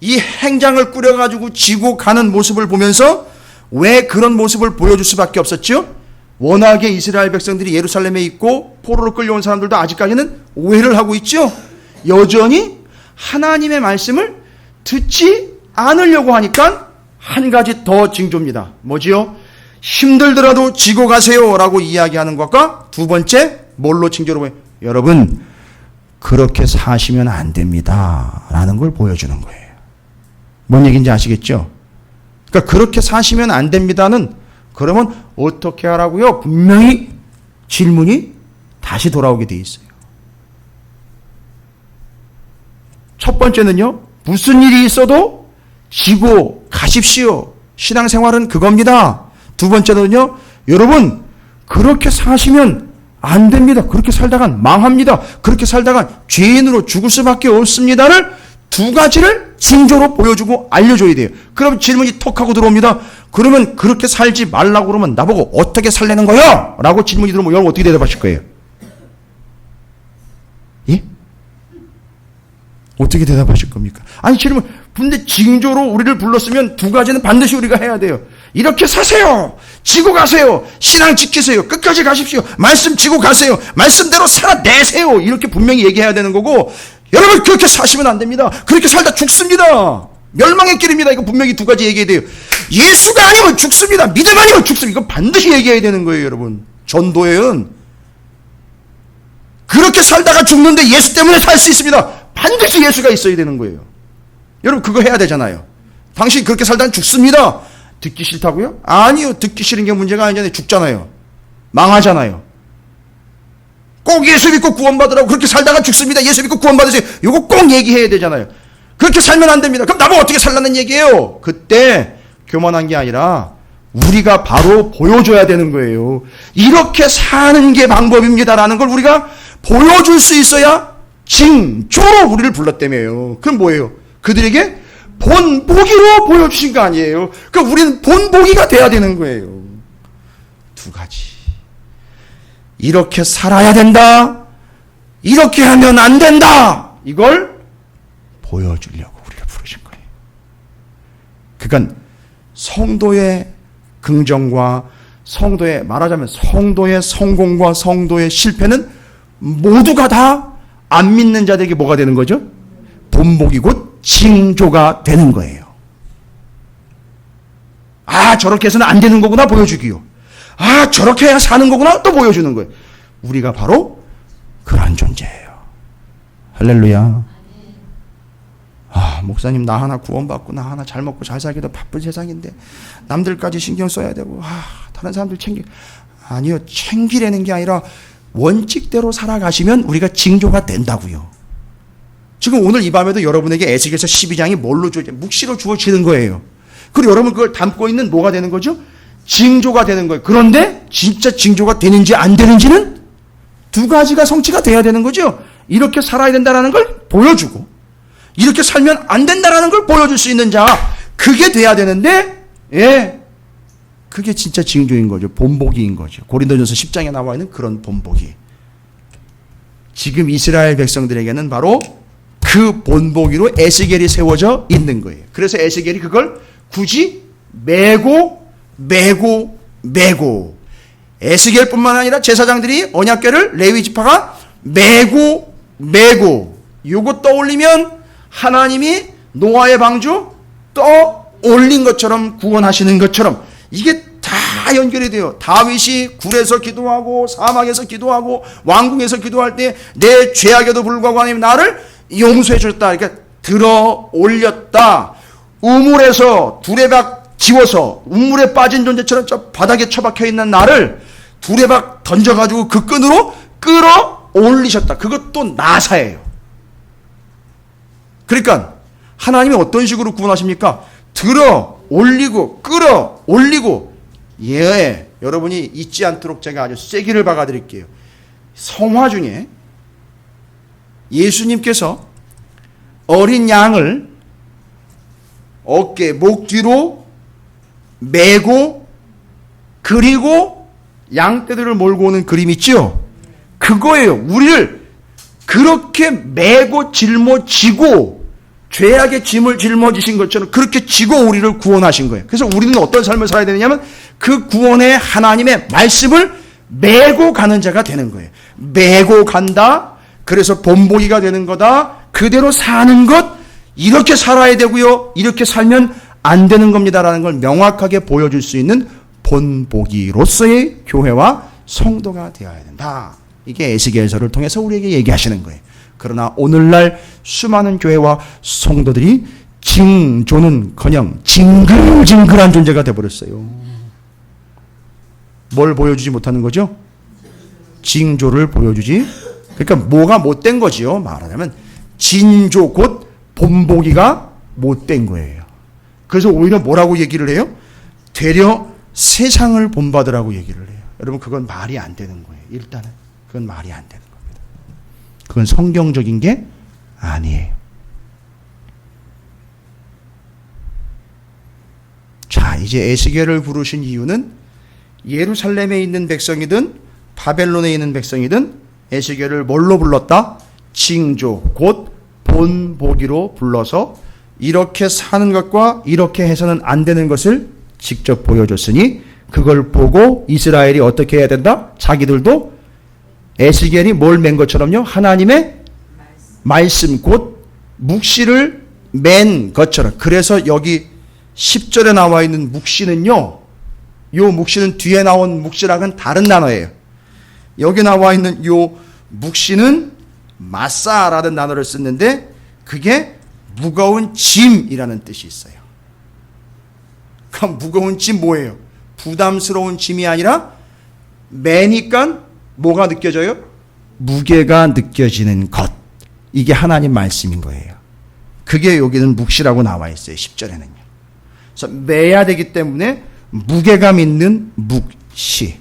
이 행장을 꾸려가지고 지고 가는 모습을 보면서 왜 그런 모습을 보여줄 수밖에 없었죠? 워낙에 이스라엘 백성들이 예루살렘에 있고 포로로 끌려온 사람들도 아직까지는 오해를 하고 있죠. 여전히 하나님의 말씀을 듣지 않으려고 하니까 한 가지 더 징조입니다. 뭐지요? 힘들더라도 지고 가세요 라고 이야기하는 것과 두 번째 뭘로 징조로 보여요? 여러분 그렇게 사시면 안 됩니다 라는 걸 보여주는 거예요. 뭔 얘기인지 아시겠죠? 그러니까 그렇게 사시면 안 됩니다는 그러면 어떻게 하라고요? 분명히 질문이 다시 돌아오게 돼 있어요. 첫 번째는요, 무슨 일이 있어도 지고 가십시오. 신앙생활은 그겁니다. 두 번째는요, 여러분 그렇게 사시면 안 됩니다. 그렇게 살다간 망합니다. 그렇게 살다간 죄인으로 죽을 수밖에 없습니다를 두 가지를 징조로 보여주고 알려줘야 돼요. 그럼 질문이 톡 하고 들어옵니다. 그러면 그렇게 살지 말라고 그러면 나보고 어떻게 살라는 거야? 라고 질문이 들어오면 여러분 어떻게 대답하실 거예요? 예? 어떻게 대답하실 겁니까? 아니 질문, 근데 징조로 우리를 불렀으면 두 가지는 반드시 우리가 해야 돼요. 이렇게 사세요. 지고 가세요. 신앙 지키세요. 끝까지 가십시오. 말씀 지고 가세요. 말씀대로 살아내세요. 이렇게 분명히 얘기해야 되는 거고, 여러분 그렇게 사시면 안 됩니다. 그렇게 살다 죽습니다. 멸망의 길입니다. 이거 분명히 두 가지 얘기해야 돼요. 예수가 아니면 죽습니다. 믿음 아니면 죽습니다. 이거 반드시 얘기해야 되는 거예요. 여러분 전도에는 그렇게 살다가 죽는데 예수 때문에 살 수 있습니다. 반드시 예수가 있어야 되는 거예요. 여러분 그거 해야 되잖아요. 당신 그렇게 살다가 죽습니다. 듣기 싫다고요? 아니요. 듣기 싫은 게 문제가 아니잖아요. 죽잖아요. 망하잖아요. 꼭 예수 믿고 구원받으라고, 그렇게 살다가 죽습니다. 예수 믿고 구원받으세요. 이거 꼭 얘기해야 되잖아요. 그렇게 살면 안 됩니다. 그럼 나보고 어떻게 살라는 얘기예요? 그때 교만한 게 아니라 우리가 바로 보여줘야 되는 거예요. 이렇게 사는 게 방법입니다라는 걸 우리가 보여줄 수 있어야 징조로 우리를 불렀다며요. 그럼 뭐예요? 그들에게 본보기로 보여주신 거 아니에요. 그러니까 우리는 본보기가 돼야 되는 거예요. 두 가지. 이렇게 살아야 된다. 이렇게 하면 안 된다. 이걸 보여주려고 우리를 부르신 거예요. 그러니까 성도의 긍정과 성도의, 말하자면 성도의 성공과 성도의 실패는 모두가 다 안 믿는 자들에게 뭐가 되는 거죠? 본보기 곧 징조가 되는 거예요. 아, 저렇게 해서는 안 되는 거구나 보여주기요. 아, 저렇게 해야 사는 거구나 또 보여주는 거예요. 우리가 바로 그러한 존재예요. 할렐루야. 아, 목사님 나 하나 구원받고 나 하나 잘 먹고 잘 살기도 바쁜 세상인데 남들까지 신경 써야 되고, 아, 다른 사람들 아니요, 챙기려는 게 아니라 원칙대로 살아가시면 우리가 징조가 된다고요. 지금 오늘 이 밤에도 여러분에게 에스겔서 12장이 뭘로 묵시로 주어지는 거예요. 그리고 여러분 그걸 담고 있는 뭐가 되는 거죠? 징조가 되는 거예요. 그런데 진짜 징조가 되는지 안 되는지는 두 가지가 성취가 돼야 되는 거죠. 이렇게 살아야 된다는 걸 보여주고, 이렇게 살면 안 된다는 걸 보여줄 수 있는 자, 그게 돼야 되는데, 예, 그게 진짜 징조인 거죠. 본보기인 거죠. 고린도전서 10장에 나와 있는 그런 본보기. 지금 이스라엘 백성들에게는 바로 그 본보기로 에스겔이 세워져 있는 거예요. 그래서 에스겔이 그걸 굳이 메고 에스겔뿐만 아니라 제사장들이 언약궤를 레위 지파가 메고 요거 떠올리면 하나님이 노아의 방주 떠올린 것처럼 구원하시는 것처럼 이게 다 연결이 돼요. 다윗이 굴에서 기도하고 사막에서 기도하고 왕궁에서 기도할 때 내 죄악에도 불구하고 하나님 나를 용서해 주셨다. 그러니까 들어 올렸다. 우물에서 두레박 지워서 우물에 빠진 존재처럼 저 바닥에 처박혀 있는 나를 두레박 던져가지고 그 끈으로 끌어 올리셨다. 그것도 나사예요. 그러니까 하나님이 어떤 식으로 구원하십니까? 들어 올리고 끌어 올리고. 예, 여러분이 잊지 않도록 제가 아주 세기를 박아드릴게요. 성화 중에 예수님께서 어린 양을 어깨, 목 뒤로 메고 그리고 양떼들을 몰고 오는 그림 있죠? 그거예요. 우리를 그렇게 메고 짊어지고 죄악의 짐을 짊어지신 것처럼 그렇게 지고 우리를 구원하신 거예요. 그래서 우리는 어떤 삶을 살아야 되느냐면 그 구원의 하나님의 말씀을 메고 가는 자가 되는 거예요. 메고 간다. 그래서 본보기가 되는 거다. 그대로 사는 것, 이렇게 살아야 되고요. 이렇게 살면 안 되는 겁니다라는 걸 명확하게 보여줄 수 있는 본보기로서의 교회와 성도가 되어야 된다. 이게 에스겔서를 통해서 우리에게 얘기하시는 거예요. 그러나 오늘날 수많은 교회와 성도들이 징조는커녕 징글징글한 존재가 되어버렸어요. 뭘 보여주지 못하는 거죠? 징조를 보여주지. 그러니까 뭐가 못된 거지요. 말하자면 진조 곧 본보기가 못된 거예요. 그래서 오히려 뭐라고 얘기를 해요? 되려 세상을 본받으라고 얘기를 해요. 여러분 그건 말이 안 되는 거예요. 일단은 그건 말이 안 되는 겁니다. 그건 성경적인 게 아니에요. 자, 이제 에스겔을 부르신 이유는 예루살렘에 있는 백성이든 바벨론에 있는 백성이든 에스겔을 뭘로 불렀다? 징조 곧 본보기로 불러서 이렇게 사는 것과 이렇게 해서는 안 되는 것을 직접 보여줬으니 그걸 보고 이스라엘이 어떻게 해야 된다? 자기들도 에스겔이 뭘 맨 것처럼요? 하나님의 말씀 곧 묵시를 맨 것처럼. 그래서 여기 10절에 나와 있는 묵시는요, 요 묵시는 뒤에 나온 묵시랑은 다른 단어예요. 여기 나와 있는 요 묵시는 마사라는 단어를 쓰는데 그게 무거운 짐이라는 뜻이 있어요. 그럼 무거운 짐 뭐예요? 부담스러운 짐이 아니라 매니까 뭐가 느껴져요? 무게가 느껴지는 것. 이게 하나님 말씀인 거예요. 그게 여기는 묵시라고 나와 있어요. 10절에는요. 그래서 매야 되기 때문에 무게감 있는 묵시.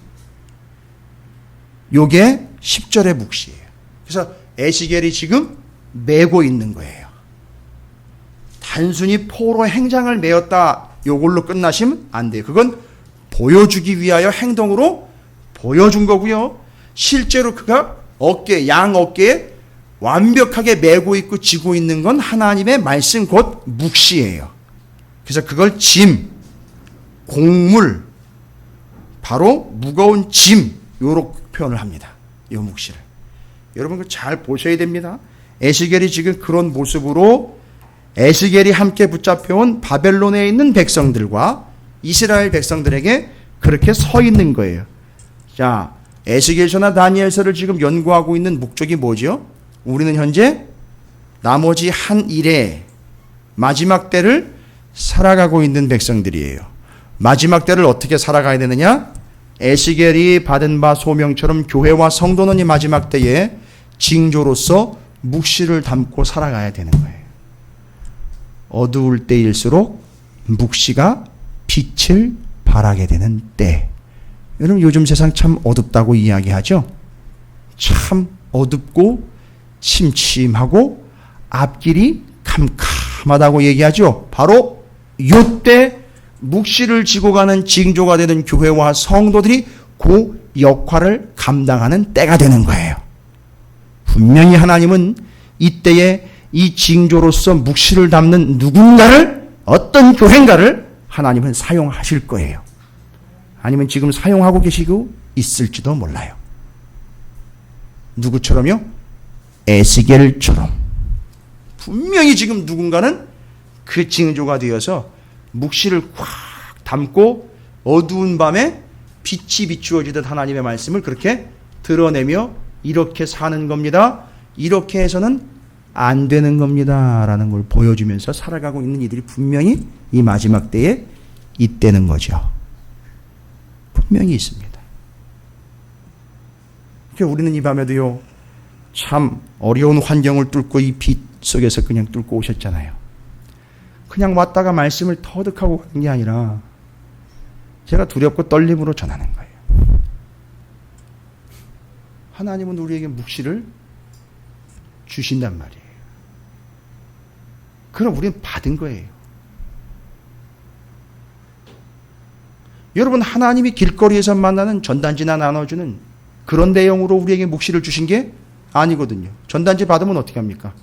요게 10절의 묵시예요. 그래서 에스겔이 지금 메고 있는 거예요. 단순히 포로 행장을 메었다 요걸로 끝나시면 안 돼요. 그건 보여주기 위하여 행동으로 보여준 거고요. 실제로 그가 양 어깨에 완벽하게 메고 있고 지고 있는 건 하나님의 말씀 곧 묵시예요. 그래서 그걸 짐, 곡물, 바로 무거운 짐 요렇게 표현을 합니다. 요 묵시를. 여러분 잘 보셔야 됩니다. 에스겔이 지금 그런 모습으로 에스겔이 함께 붙잡혀온 바벨론에 있는 백성들과 이스라엘 백성들에게 그렇게 서 있는 거예요. 자, 에스겔서나 다니엘서를 지금 연구하고 있는 목적이 뭐죠? 우리는 현재 나머지 한 일의 마지막 때를 살아가고 있는 백성들이에요. 마지막 때를 어떻게 살아가야 되느냐? 에스겔이 받은 바 소명처럼 교회와 성도는 이 마지막 때에 징조로서 묵시를 담고 살아가야 되는 거예요. 어두울 때일수록 묵시가 빛을 발하게 되는 때. 여러분 요즘 세상 참 어둡다고 이야기하죠? 참 어둡고 침침하고 앞길이 캄캄하다고 얘기하죠? 바로 요때 묵시를 지고 가는 징조가 되는 교회와 성도들이 그 역할을 감당하는 때가 되는 거예요. 분명히 하나님은 이때에 이 징조로서 묵시를 담는 누군가를, 어떤 교회인가를 하나님은 사용하실 거예요. 아니면 지금 사용하고 계시고 있을지도 몰라요. 누구처럼요? 에스겔처럼. 분명히 지금 누군가는 그 징조가 되어서 묵시를 확 담고 어두운 밤에 빛이 비추어지듯 하나님의 말씀을 그렇게 드러내며 이렇게 사는 겁니다. 이렇게 해서는 안 되는 겁니다 라는 걸 보여주면서 살아가고 있는 이들이 분명히 이 마지막 때에 있다는 거죠. 분명히 있습니다. 그러니까 우리는 이 밤에도요, 참 어려운 환경을 뚫고 이 빛 속에서 그냥 뚫고 오셨잖아요. 그냥 왔다가 말씀을 터득하고 가는 게 아니라 제가 두렵고 떨림으로 전하는 거예요. 하나님은 우리에게 묵시를 주신단 말이에요. 그럼 우리는 받은 거예요. 여러분, 하나님이 길거리에서 만나는 전단지나 나눠주는 그런 내용으로 우리에게 묵시를 주신 게 아니거든요. 전단지 받으면 어떻게 합니까?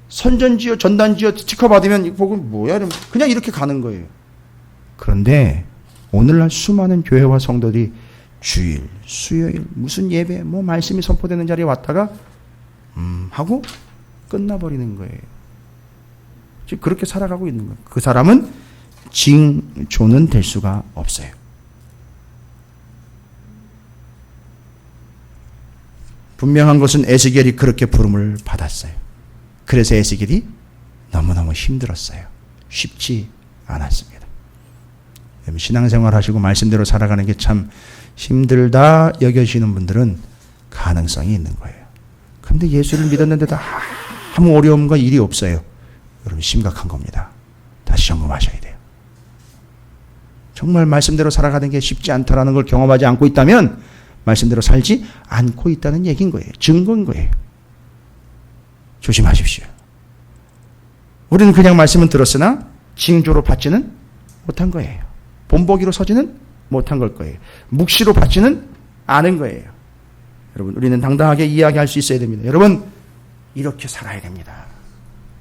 선전지요, 전단지요, 스티커 받으면 이거 보고 뭐야? 그냥 이렇게 가는 거예요. 그런데 오늘날 수많은 교회와 성도들이 주일, 수요일, 무슨 예배, 뭐 말씀이 선포되는 자리에 왔다가 하고 끝나버리는 거예요. 즉 그렇게 살아가고 있는 거예요. 그 사람은 징조는 될 수가 없어요. 분명한 것은 에스겔이 그렇게 부름을 받았어요. 그래서 에스겔이 너무너무 힘들었어요. 쉽지 않았습니다. 신앙생활 하시고 말씀대로 살아가는 게 참 힘들다 여겨지는 분들은 가능성이 있는 거예요. 그런데 예수를 믿었는데도 아무 어려움과 일이 없어요. 여러분, 심각한 겁니다. 다시 점검하셔야 돼요. 정말 말씀대로 살아가는 게 쉽지 않다라는 걸 경험하지 않고 있다면 말씀대로 살지 않고 있다는 얘기인 거예요. 증거인 거예요. 조심하십시오. 우리는 그냥 말씀은 들었으나 징조로 받지는 못한 거예요. 본보기로 서지는 못한 걸 거예요. 묵시로 받지는 않은 거예요. 여러분, 우리는 당당하게 이야기할 수 있어야 됩니다. 여러분, 이렇게 살아야 됩니다.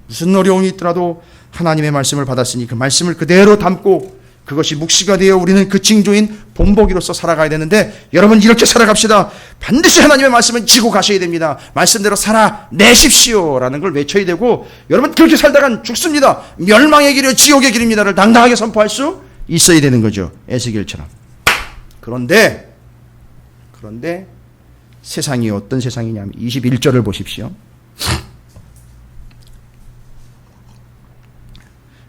무슨 어려움이 있더라도 하나님의 말씀을 받았으니 그 말씀을 그대로 담고 그것이 묵시가 되어 우리는 그 징조인 본보기로서 살아가야 되는데, 여러분 이렇게 살아갑시다. 반드시 하나님의 말씀은 지고 가셔야 됩니다. 말씀대로 살아내십시오 라는 걸 외쳐야 되고, 여러분 그렇게 살다간 죽습니다. 멸망의 길이요 지옥의 길입니다를 당당하게 선포할 수 있어야 되는 거죠. 에스겔처럼. 그런데 세상이 어떤 세상이냐면 21절을 보십시오.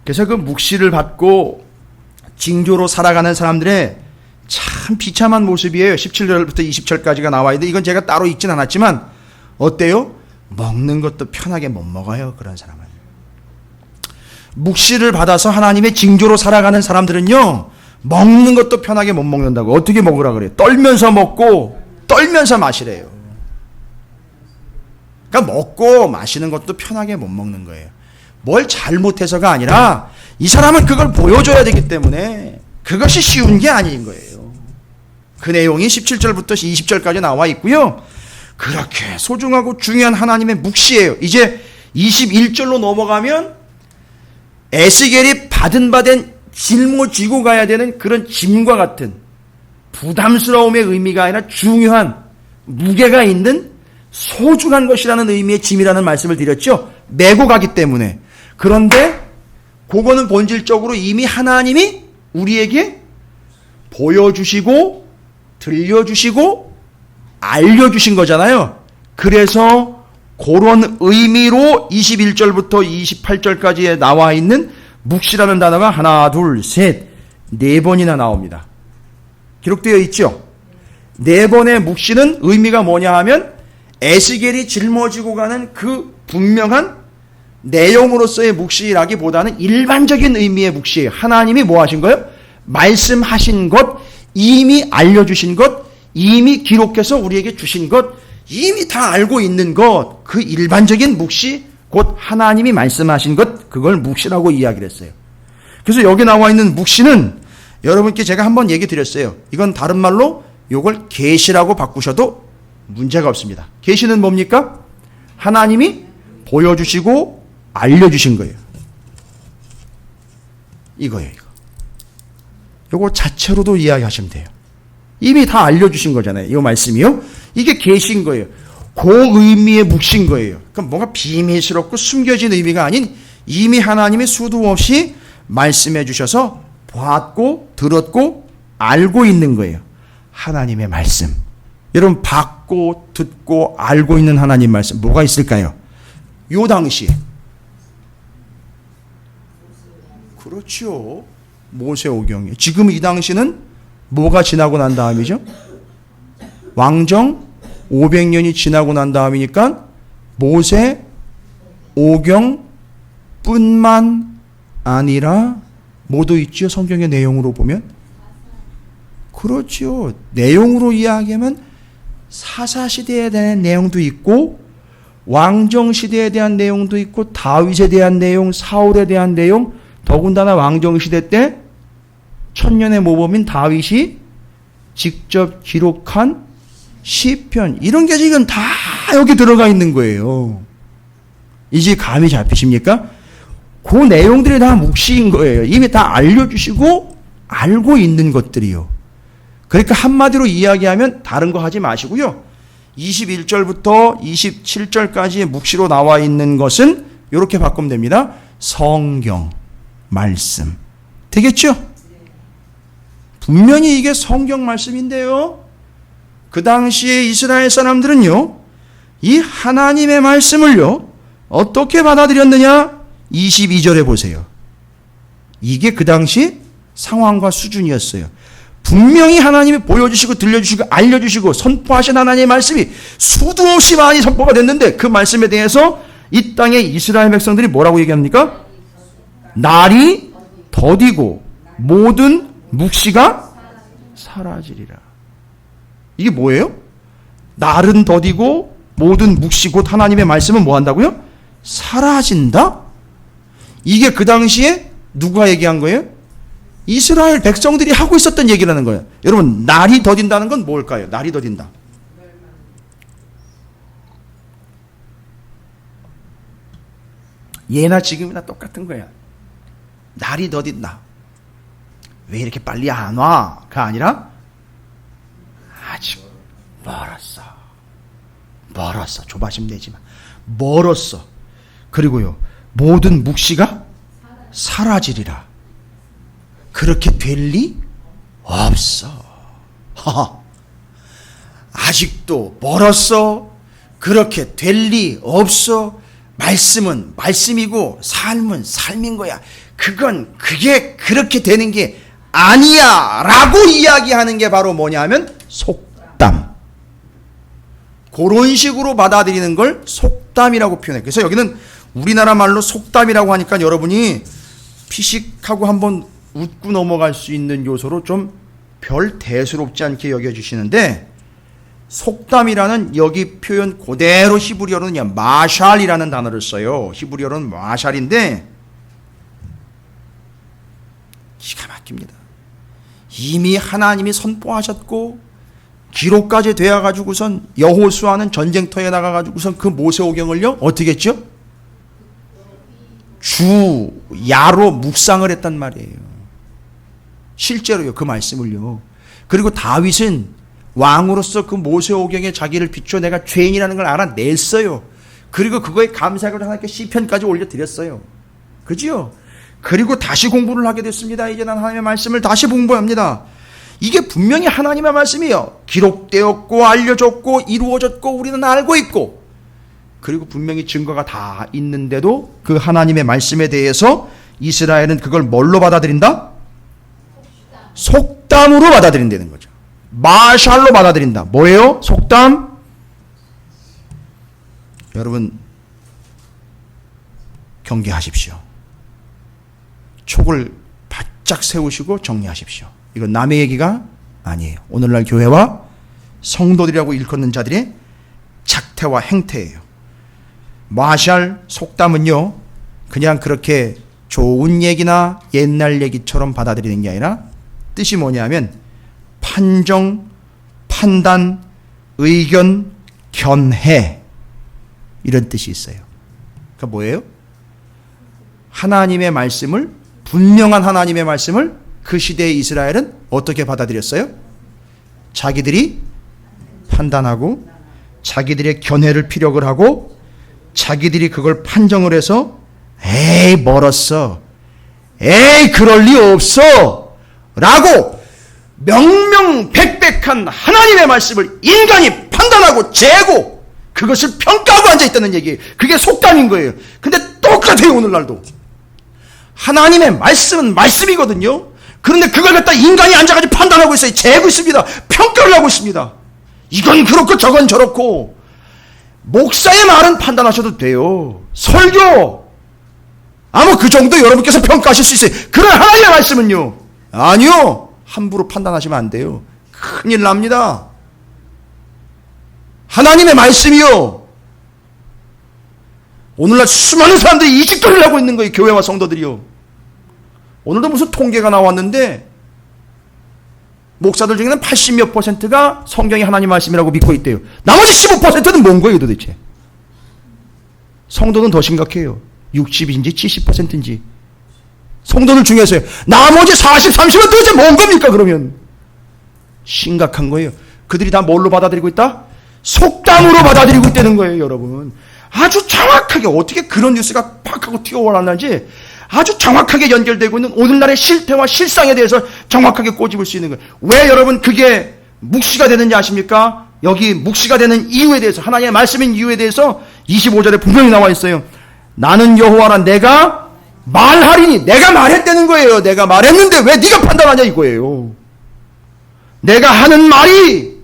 그래서 그 묵시를 받고 징조로 살아가는 사람들의 참 비참한 모습이에요. 17절부터 20절까지가 나와 있는데 이건 제가 따로 읽진 않았지만 어때요? 먹는 것도 편하게 못 먹어요. 그런 사람은. 묵시를 받아서 하나님의 징조로 살아가는 사람들은요, 먹는 것도 편하게 못 먹는다고. 어떻게 먹으라 그래요? 떨면서 먹고 떨면서 마시래요. 그러니까 먹고 마시는 것도 편하게 못 먹는 거예요. 뭘 잘못해서가 아니라 이 사람은 그걸 보여줘야 되기 때문에 그것이 쉬운 게 아닌 거예요. 그 내용이 17절부터 20절까지 나와 있고요. 그렇게 소중하고 중요한 하나님의 묵시예요. 이제 21절로 넘어가면 에스겔이 받은 짊어지고 가야 되는 그런 짐과 같은 부담스러움의 의미가 아니라 중요한 무게가 있는 소중한 것이라는 의미의 짐이라는 말씀을 드렸죠. 메고 가기 때문에. 그런데 그거는 본질적으로 이미 하나님이 우리에게 보여주시고 들려주시고 알려주신 거잖아요. 그래서 그런 의미로 21절부터 28절까지에 나와 있는 묵시라는 단어가 하나, 둘, 셋, 네 번이나 나옵니다. 기록되어 있죠. 네 번의 묵시는 의미가 뭐냐 하면 에스겔이 짊어지고 가는 그 분명한 내용으로서의 묵시라기보다는 일반적인 의미의 묵시예요. 하나님이 뭐 하신 거예요? 말씀하신 것, 이미 알려주신 것, 이미 기록해서 우리에게 주신 것, 이미 다 알고 있는 것, 그 일반적인 묵시, 곧 하나님이 말씀하신 것, 그걸 묵시라고 이야기를 했어요. 그래서 여기 나와 있는 묵시는 여러분께 제가 한번 얘기 드렸어요. 이건 다른 말로 이걸 계시라고 바꾸셔도 문제가 없습니다. 계시는 뭡니까? 하나님이 보여주시고 알려주신 거예요. 이거예요, 이거. 요거 자체로도 이야기하시면 돼요. 이미 다 알려주신 거잖아요. 이 말씀이요. 이게 계신 거예요. 그 의미의 묵신 거예요. 그러니까 뭔가 비밀스럽고 숨겨진 의미가 아닌 이미 하나님이 수도 없이 말씀해 주셔서 봤고 들었고 알고 있는 거예요. 하나님의 말씀. 여러분 받고 듣고 알고 있는 하나님 말씀 뭐가 있을까요? 요 당시에. 그렇죠. 모세오경이. 지금 이 당시는 뭐가 지나고 난 다음이죠? 왕정 500년이 지나고 난 다음이니까 모세오경뿐만 아니라 뭐도 있죠? 성경의 내용으로 보면. 그렇죠. 내용으로 이야기하면 사사시대에 대한 내용도 있고 왕정시대에 대한 내용도 있고 다윗에 대한 내용, 사울에 대한 내용, 더군다나 왕정시대 때 천년의 모범인 다윗이 직접 기록한 시편, 이런 게 지금 다 여기 들어가 있는 거예요. 이제 감이 잡히십니까? 그 내용들이 다 묵시인 거예요. 이미 다 알려주시고 알고 있는 것들이요. 그러니까 한마디로 이야기하면 다른 거 하지 마시고요. 21절부터 27절까지의 묵시로 나와 있는 것은 이렇게 바꾸면 됩니다. 성경, 말씀. 되겠죠? 분명히 이게 성경 말씀인데요. 그 당시에 이스라엘 사람들은요, 이 하나님의 말씀을요, 어떻게 받아들였느냐? 22절에 보세요. 이게 그 당시 상황과 수준이었어요. 분명히 하나님이 보여주시고 들려주시고 알려주시고 선포하신 하나님의 말씀이 수도 없이 많이 선포가 됐는데 그 말씀에 대해서 이 땅의 이스라엘 백성들이 뭐라고 얘기합니까? 날이 더디고 모든 묵시가 사라지리라. 이게 뭐예요? 날은 더디고 모든 묵시 곧 하나님의 말씀은 뭐 한다고요? 사라진다? 이게 그 당시에 누가 얘기한 거예요? 이스라엘 백성들이 하고 있었던 얘기라는 거예요. 여러분, 날이 더딘다는 건 뭘까요? 날이 더딘다. 예나 지금이나 똑같은 거야. 날이 더딘다. 왜 이렇게 빨리 안 와?가 아니라 아직 멀었어. 멀었어. 조바심 내지 마. 멀었어. 그리고요, 모든 묵시가 사라지리라. 그렇게 될 리 없어. 아직도 멀었어. 그렇게 될 리 없어. 말씀은 말씀이고 삶은 삶인 거야. 그게 그렇게 되는 게 아니야 라고 이야기하는 게 바로 뭐냐면 속담. 그런 식으로 받아들이는 걸 속담이라고 표현해요. 그래서 여기는 우리나라 말로 속담이라고 하니까 여러분이 피식하고 한번 웃고 넘어갈 수 있는 요소로 좀 별 대수롭지 않게 여겨주시는데, 속담이라는 여기 표현 그대로 히브리어로는 마샬이라는 단어를 써요. 히브리어로는 마샬인데 기가 막힙니다. 이미 하나님이 선포하셨고 기록까지 되어가지고선 여호수아는 전쟁터에 나가가지고선 그 모세오경을요 어떻게 했죠? 야로 묵상을 했단 말이에요. 실제로요, 그 말씀을요. 그리고 다윗은 왕으로서 그 모세오경에 자기를 비춰 내가 죄인이라는 걸 알아냈어요. 그리고 그거에 감사하고 하나님께 시편까지 올려드렸어요. 그죠? 그리고 다시 공부를 하게 됐습니다. 이제 난 하나님의 말씀을 다시 공부합니다. 이게 분명히 하나님의 말씀이에요. 기록되었고 알려졌고 이루어졌고 우리는 알고 있고, 그리고 분명히 증거가 다 있는데도 그 하나님의 말씀에 대해서 이스라엘은 그걸 뭘로 받아들인다? 속담으로 받아들인다는 거죠. 마샬로 받아들인다. 뭐예요? 속담? 여러분, 경계하십시오. 촉을 바짝 세우시고 정리하십시오. 이건 남의 얘기가 아니에요. 오늘날 교회와 성도들이라고 일컫는 자들의 작태와 행태예요. 마샬, 속담은요, 그냥 그렇게 좋은 얘기나 옛날 얘기처럼 받아들이는 게 아니라 뜻이 뭐냐면 판정, 판단, 의견, 견해, 이런 뜻이 있어요. 그러니까 뭐예요? 하나님의 말씀을, 분명한 하나님의 말씀을 그 시대의 이스라엘은 어떻게 받아들였어요? 자기들이 판단하고 자기들의 견해를 피력을 하고 자기들이 그걸 판정을 해서 에이 멀었어, 에이 그럴 리 없어 라고 명명백백하게 선택한 하나님의 말씀을 인간이 판단하고 재고 그것을 평가하고 앉아있다는 얘기예요. 그게 속담인 거예요. 근데 똑같아요. 오늘날도 하나님의 말씀은 말씀이거든요. 그런데 그걸 갖다 인간이 앉아가지고 판단하고 있어요. 재고 있습니다. 평가를 하고 있습니다. 이건 그렇고 저건 저렇고. 목사의 말은 판단하셔도 돼요. 설교 아마 그 정도 여러분께서 평가하실 수 있어요. 그러나 하나님의 말씀은요, 아니요, 함부로 판단하시면 안 돼요. 큰일 납니다. 하나님의 말씀이요, 오늘날 수많은 사람들이 이직거리를 하고 있는 거예요. 교회와 성도들이요. 오늘도 무슨 통계가 나왔는데 목사들 중에는 80몇 %가 성경이 하나님 말씀이라고 믿고 있대요. 나머지 15%는 뭔 거예요 도대체? 성도는 더 심각해요. 60인지 70%인지. 성도들 중에서요. 나머지 40, 30은 도대체 뭔 겁니까 그러면? 심각한 거예요. 그들이 다 뭘로 받아들이고 있다? 속담으로 받아들이고 있다는 거예요 여러분. 아주 정확하게 어떻게 그런 뉴스가 팍 하고 튀어올랐는지 아주 정확하게 연결되고 있는 오늘날의 실태와 실상에 대해서 정확하게 꼬집을 수 있는 거예요. 왜 여러분 그게 묵시가 되는지 아십니까? 여기 묵시가 되는 이유에 대해서, 하나님의 말씀인 이유에 대해서 25절에 분명히 나와 있어요. 나는 여호와라, 내가 말하리니. 내가 말했다는 거예요. 내가 말했는데 왜 네가 판단하냐 이거예요. 내가 하는 말이,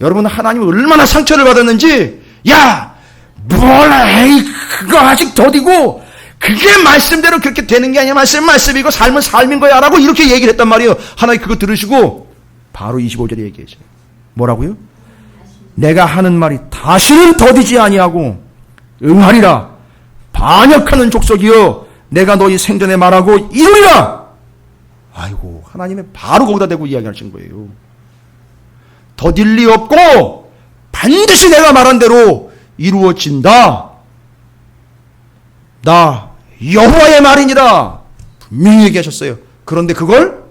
여러분 하나님은 얼마나 상처를 받았는지, 야 뭐라, 에이 그거 아직 더디고 그게 말씀대로 그렇게 되는 게 아니야. 말씀은 말씀이고 삶은 삶인 거야 라고 이렇게 얘기를 했단 말이에요. 하나님 그거 들으시고 바로 25절에 얘기해줘요. 뭐라고요? 내가 하는 말이 다시는 더디지 아니하고 응하리라. 반역하는 족속이여 내가 너희 생전에 말하고 이루리라. 아이고, 하나님의 바로 거기다 대고 이야기하신 거예요. 더딜 리 없고 반드시 내가 말한 대로 이루어진다. 나 여호와의 말이니라 분명히 얘기하셨어요. 그런데 그걸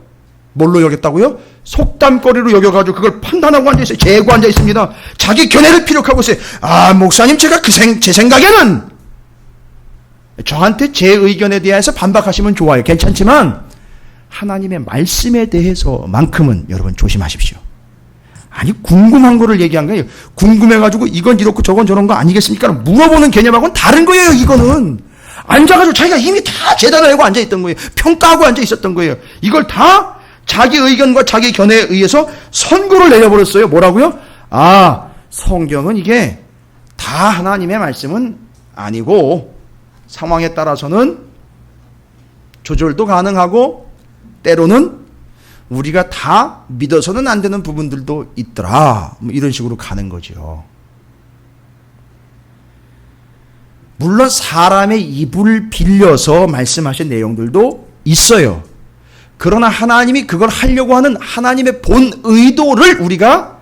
뭘로 여겼다고요? 속담거리로 여겨가지고 그걸 판단하고 앉아있어요. 재고 앉아있습니다. 자기 견해를 피력하고 있어요. 아 목사님, 제가 제 생각에는, 저한테 제 의견에 대해서 반박하시면 좋아요. 괜찮지만 하나님의 말씀에 대해서만큼은 여러분 조심하십시오. 아니 궁금한 거를 얘기한 거예요. 궁금해가지고 이건 이렇고 저건 저런 거 아니겠습니까? 물어보는 개념하고는 다른 거예요. 이거는 앉아가지고 자기가 이미 다 재단하고 앉아있던 거예요. 평가하고 앉아있었던 거예요. 이걸 다 자기 의견과 자기 견해에 의해서 선고를 내려버렸어요. 뭐라고요? 아, 성경은 이게 다 하나님의 말씀은 아니고 상황에 따라서는 조절도 가능하고 때로는 우리가 다 믿어서는 안 되는 부분들도 있더라. 뭐 이런 식으로 가는 거죠. 물론 사람의 입을 빌려서 말씀하신 내용들도 있어요. 그러나 하나님이 그걸 하려고 하는 하나님의 본 의도를 우리가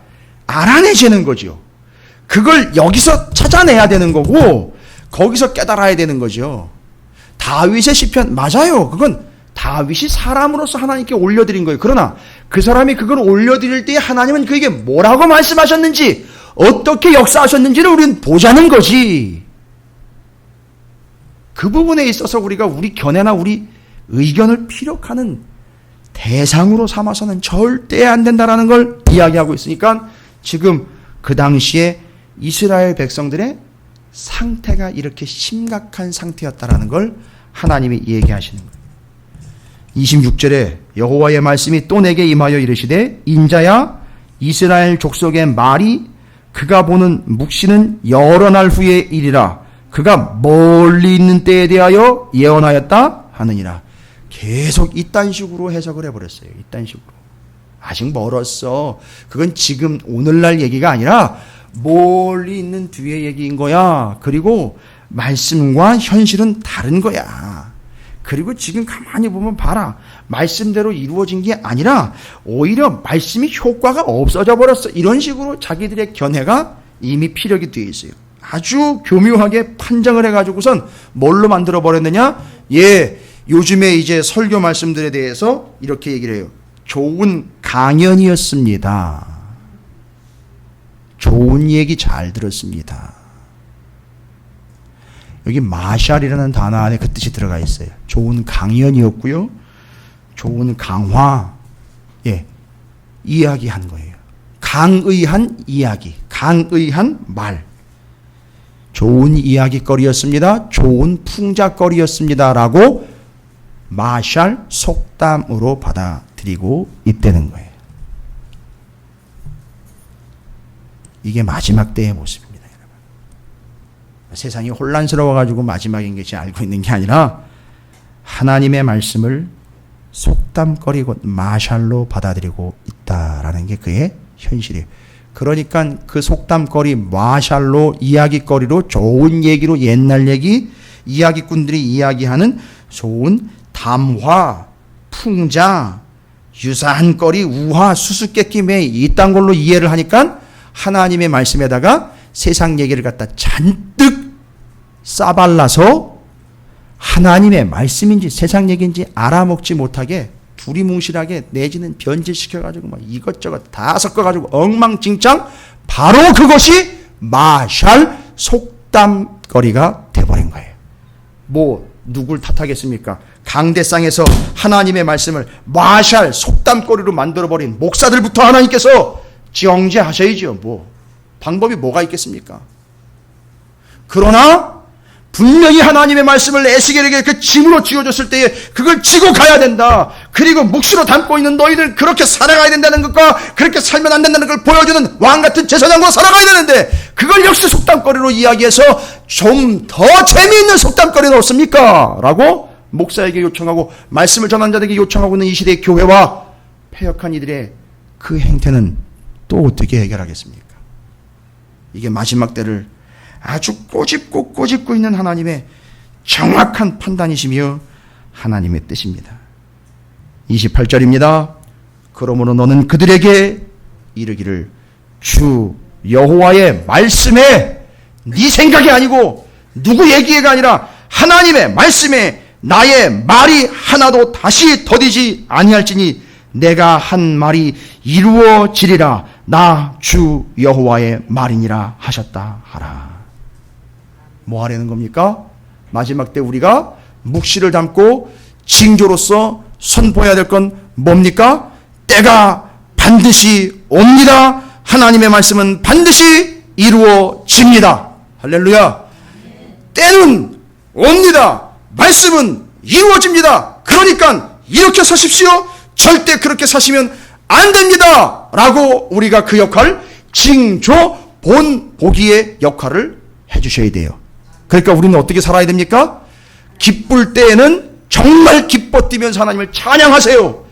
알아내시는 거죠. 그걸 여기서 찾아내야 되는 거고 거기서 깨달아야 되는 거죠. 다윗의 시편 맞아요. 그건 다윗이 사람으로서 하나님께 올려드린 거예요. 그러나 그 사람이 그걸 올려드릴 때 하나님은 그에게 뭐라고 말씀하셨는지, 어떻게 역사하셨는지를 우리는 보자는 거지. 그 부분에 있어서 우리가 우리 견해나 우리 의견을 피력하는 대상으로 삼아서는 절대 안 된다라는 걸 이야기하고 있으니까 지금 그 당시에 이스라엘 백성들의 상태가 이렇게 심각한 상태였다라는 걸 하나님이 얘기하시는 거예요. 26절에 여호와의 말씀이 또 내게 임하여 이르시되 인자야, 이스라엘 족속의 말이 그가 보는 묵시는 여러 날 후의 일이라. 그가 멀리 있는 때에 대하여 예언하였다 하느니라. 계속 이딴 식으로 해석을 해버렸어요. 이딴 식으로. 아직 멀었어. 그건 지금 오늘날 얘기가 아니라 멀리 있는 뒤의 얘기인 거야. 그리고 말씀과 현실은 다른 거야. 그리고 지금 가만히 보면 봐라. 말씀대로 이루어진 게 아니라 오히려 말씀이 효과가 없어져 버렸어. 이런 식으로 자기들의 견해가 이미 피력이 되어 있어요. 아주 교묘하게 판정을 해가지고선 뭘로 만들어 버렸느냐? 예, 요즘에 이제 설교 말씀들에 대해서 이렇게 얘기를 해요. 좋은 강연이었습니다. 좋은 얘기 잘 들었습니다. 여기 마샬이라는 단어 안에 그 뜻이 들어가 있어요. 좋은 강연이었고요. 좋은 강화, 예, 이야기한 거예요. 강의한 이야기, 강의한 말, 좋은 이야기거리였습니다. 좋은 풍자거리였습니다. 라고 마샬, 속담으로 받아들이고 있다는 거예요. 이게 마지막 때의 모습입니다. 여러분. 세상이 혼란스러워가지고 마지막인 것이 알고 있는 게 아니라 하나님의 말씀을 속담거리 곧 마샬로 받아들이고 있다라는 게 그의 현실이에요. 그러니까 그 속담거리 마샬로 이야기거리로 좋은 얘기로 옛날 얘기 이야기꾼들이 이야기하는 좋은 담화, 풍자, 유사한 거리, 우화, 수수께끼 이딴 걸로 이해를 하니까 하나님의 말씀에다가 세상 얘기를 갖다 잔뜩 싸발라서 하나님의 말씀인지 세상 얘기인지 알아먹지 못하게 두리뭉실하게 내지는 변질시켜가지고 막 이것저것 다 섞어가지고 엉망진창 바로 그것이 마샬 속담거리가 돼버린 거예요. 뭐 누굴 탓하겠습니까? 강대상에서 하나님의 말씀을 마샬 속담거리로 만들어버린 목사들부터 하나님께서 정죄하셔야죠. 뭐 방법이 뭐가 있겠습니까? 그러나 분명히 하나님의 말씀을 에스겔에게 그 짐으로 쥐어줬을 때에 그걸 지고 가야 된다. 그리고 묵시로 담고 있는 너희들 그렇게 살아가야 된다는 것과 그렇게 살면 안 된다는 걸 보여주는 왕같은 제사장으로 살아가야 되는데 그걸 역시 속담거리로 이야기해서 좀 더 재미있는 속담거리는 없습니까? 라고 목사에게 요청하고 말씀을 전하는 자들에게 요청하고 있는 이 시대의 교회와 패역한 이들의 그 행태는 또 어떻게 해결하겠습니까? 이게 마지막 때를 아주 꼬집고 있는 하나님의 정확한 판단이시며 하나님의 뜻입니다. 28절입니다. 그러므로 너는 그들에게 이르기를 주 여호와의 말씀에 네 생각이 아니고 누구 얘기가 아니라 하나님의 말씀에 나의 말이 하나도 다시 더디지 아니할지니 내가 한 말이 이루어지리라 나 주 여호와의 말이니라 하셨다 하라. 뭐 하려는 겁니까? 마지막 때 우리가 묵시를 담고 징조로서 선포해야 될 건 뭡니까? 때가 반드시 옵니다. 하나님의 말씀은 반드시 이루어집니다. 할렐루야. 때는 옵니다. 말씀은 이루어집니다. 그러니까 이렇게 사십시오. 절대 그렇게 사시면 안 됩니다. 라고 우리가 그 역할, 징조, 본, 보기의 역할을 해주셔야 돼요. 그러니까 우리는 어떻게 살아야 됩니까? 기쁠 때에는 정말 기뻐 뛰면서 하나님을 찬양하세요.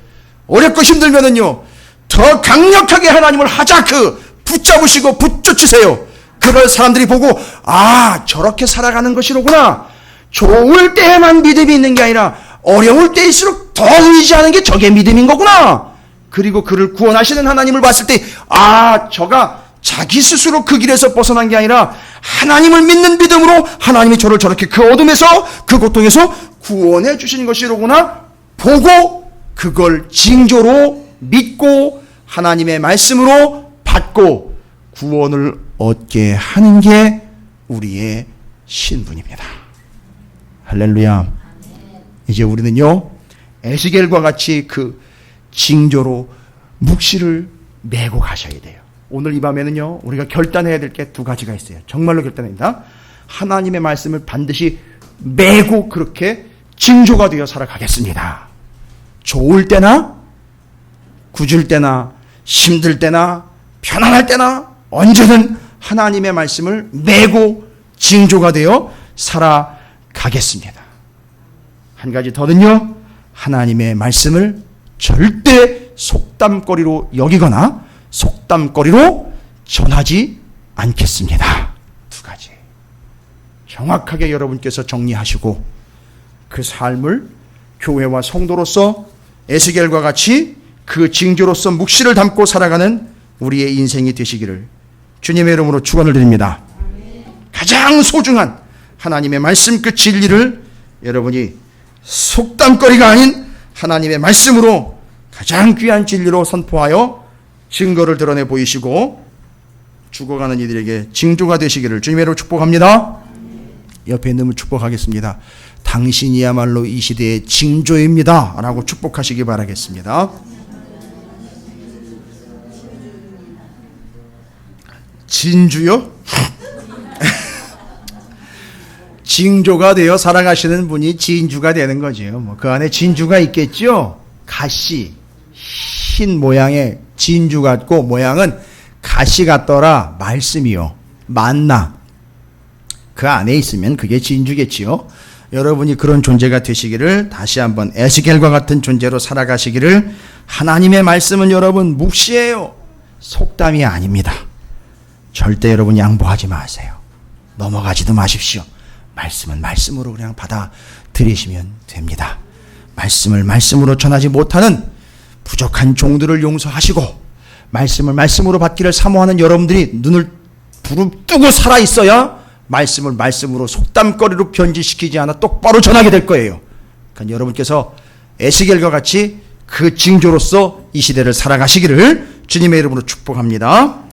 어렵고 힘들면은요, 더 강력하게 하나님을 하자크 붙잡으시고 붙쫓으세요. 그걸 사람들이 보고, 아, 저렇게 살아가는 것이로구나. 좋을 때에만 믿음이 있는 게 아니라 어려울 때일수록 더 의지하는 게 저게 믿음인 거구나. 그리고 그를 구원하시는 하나님을 봤을 때, 아, 저가 자기 스스로 그 길에서 벗어난 게 아니라 하나님을 믿는 믿음으로 하나님이 저를 저렇게 그 어둠에서 그 고통에서 구원해 주신 것이로구나 보고 그걸 징조로 믿고 하나님의 말씀으로 받고 구원을 얻게 하는 게 우리의 신분입니다. 할렐루야. 이제 우리는요 에스겔과 같이 그 징조로 묵시를 메고 가셔야 돼요. 오늘 이 밤에는요 우리가 결단해야 될 게 두 가지가 있어요. 정말로 결단합니다. 하나님의 말씀을 반드시 메고 그렇게 징조가 되어 살아가겠습니다. 좋을 때나 굳을 때나 힘들 때나 편안할 때나 언제든 하나님의 말씀을 메고 징조가 되어 살아가겠습니다. 한 가지 더는요 하나님의 말씀을 절대 속담거리로 여기거나 속담거리로 전하지 않겠습니다. 두 가지 정확하게 여러분께서 정리하시고 그 삶을 교회와 성도로서 에스겔과 같이 그 징조로서 묵시를 담고 살아가는 우리의 인생이 되시기를 주님의 이름으로 축원을 드립니다. 가장 소중한 하나님의 말씀 그 진리를 여러분이 속담거리가 아닌 하나님의 말씀으로 가장 귀한 진리로 선포하여 증거를 드러내 보이시고 죽어가는 이들에게 징조가 되시기를 주님의 이름으로 축복합니다. 옆에 있는 분 축복하겠습니다. 당신이야말로 이 시대의 징조입니다 라고 축복하시기 바라겠습니다. 진주요? 징조가 되어 살아가시는 분이 진주가 되는 거죠. 뭐 그 안에 진주가 있겠죠. 가시, 흰 모양의 진주 같고 모양은 가시 같더라. 말씀이요. 만나. 그 안에 있으면 그게 진주겠지요. 여러분이 그런 존재가 되시기를, 다시 한번 에스겔과 같은 존재로 살아가시기를. 하나님의 말씀은 여러분 묵시예요. 속담이 아닙니다. 절대 여러분 양보하지 마세요. 넘어가지도 마십시오. 말씀은 말씀으로 그냥 받아들이시면 됩니다. 말씀을 말씀으로 전하지 못하는 부족한 종들을 용서하시고, 말씀을 말씀으로 받기를 사모하는 여러분들이 눈을 부릅뜨고 살아있어야 말씀을 말씀으로 속담거리로 변질시키지 않아 똑바로 전하게 될 거예요. 그러니까 여러분께서 에스겔과 같이 그 징조로서 이 시대를 살아가시기를 주님의 이름으로 축복합니다.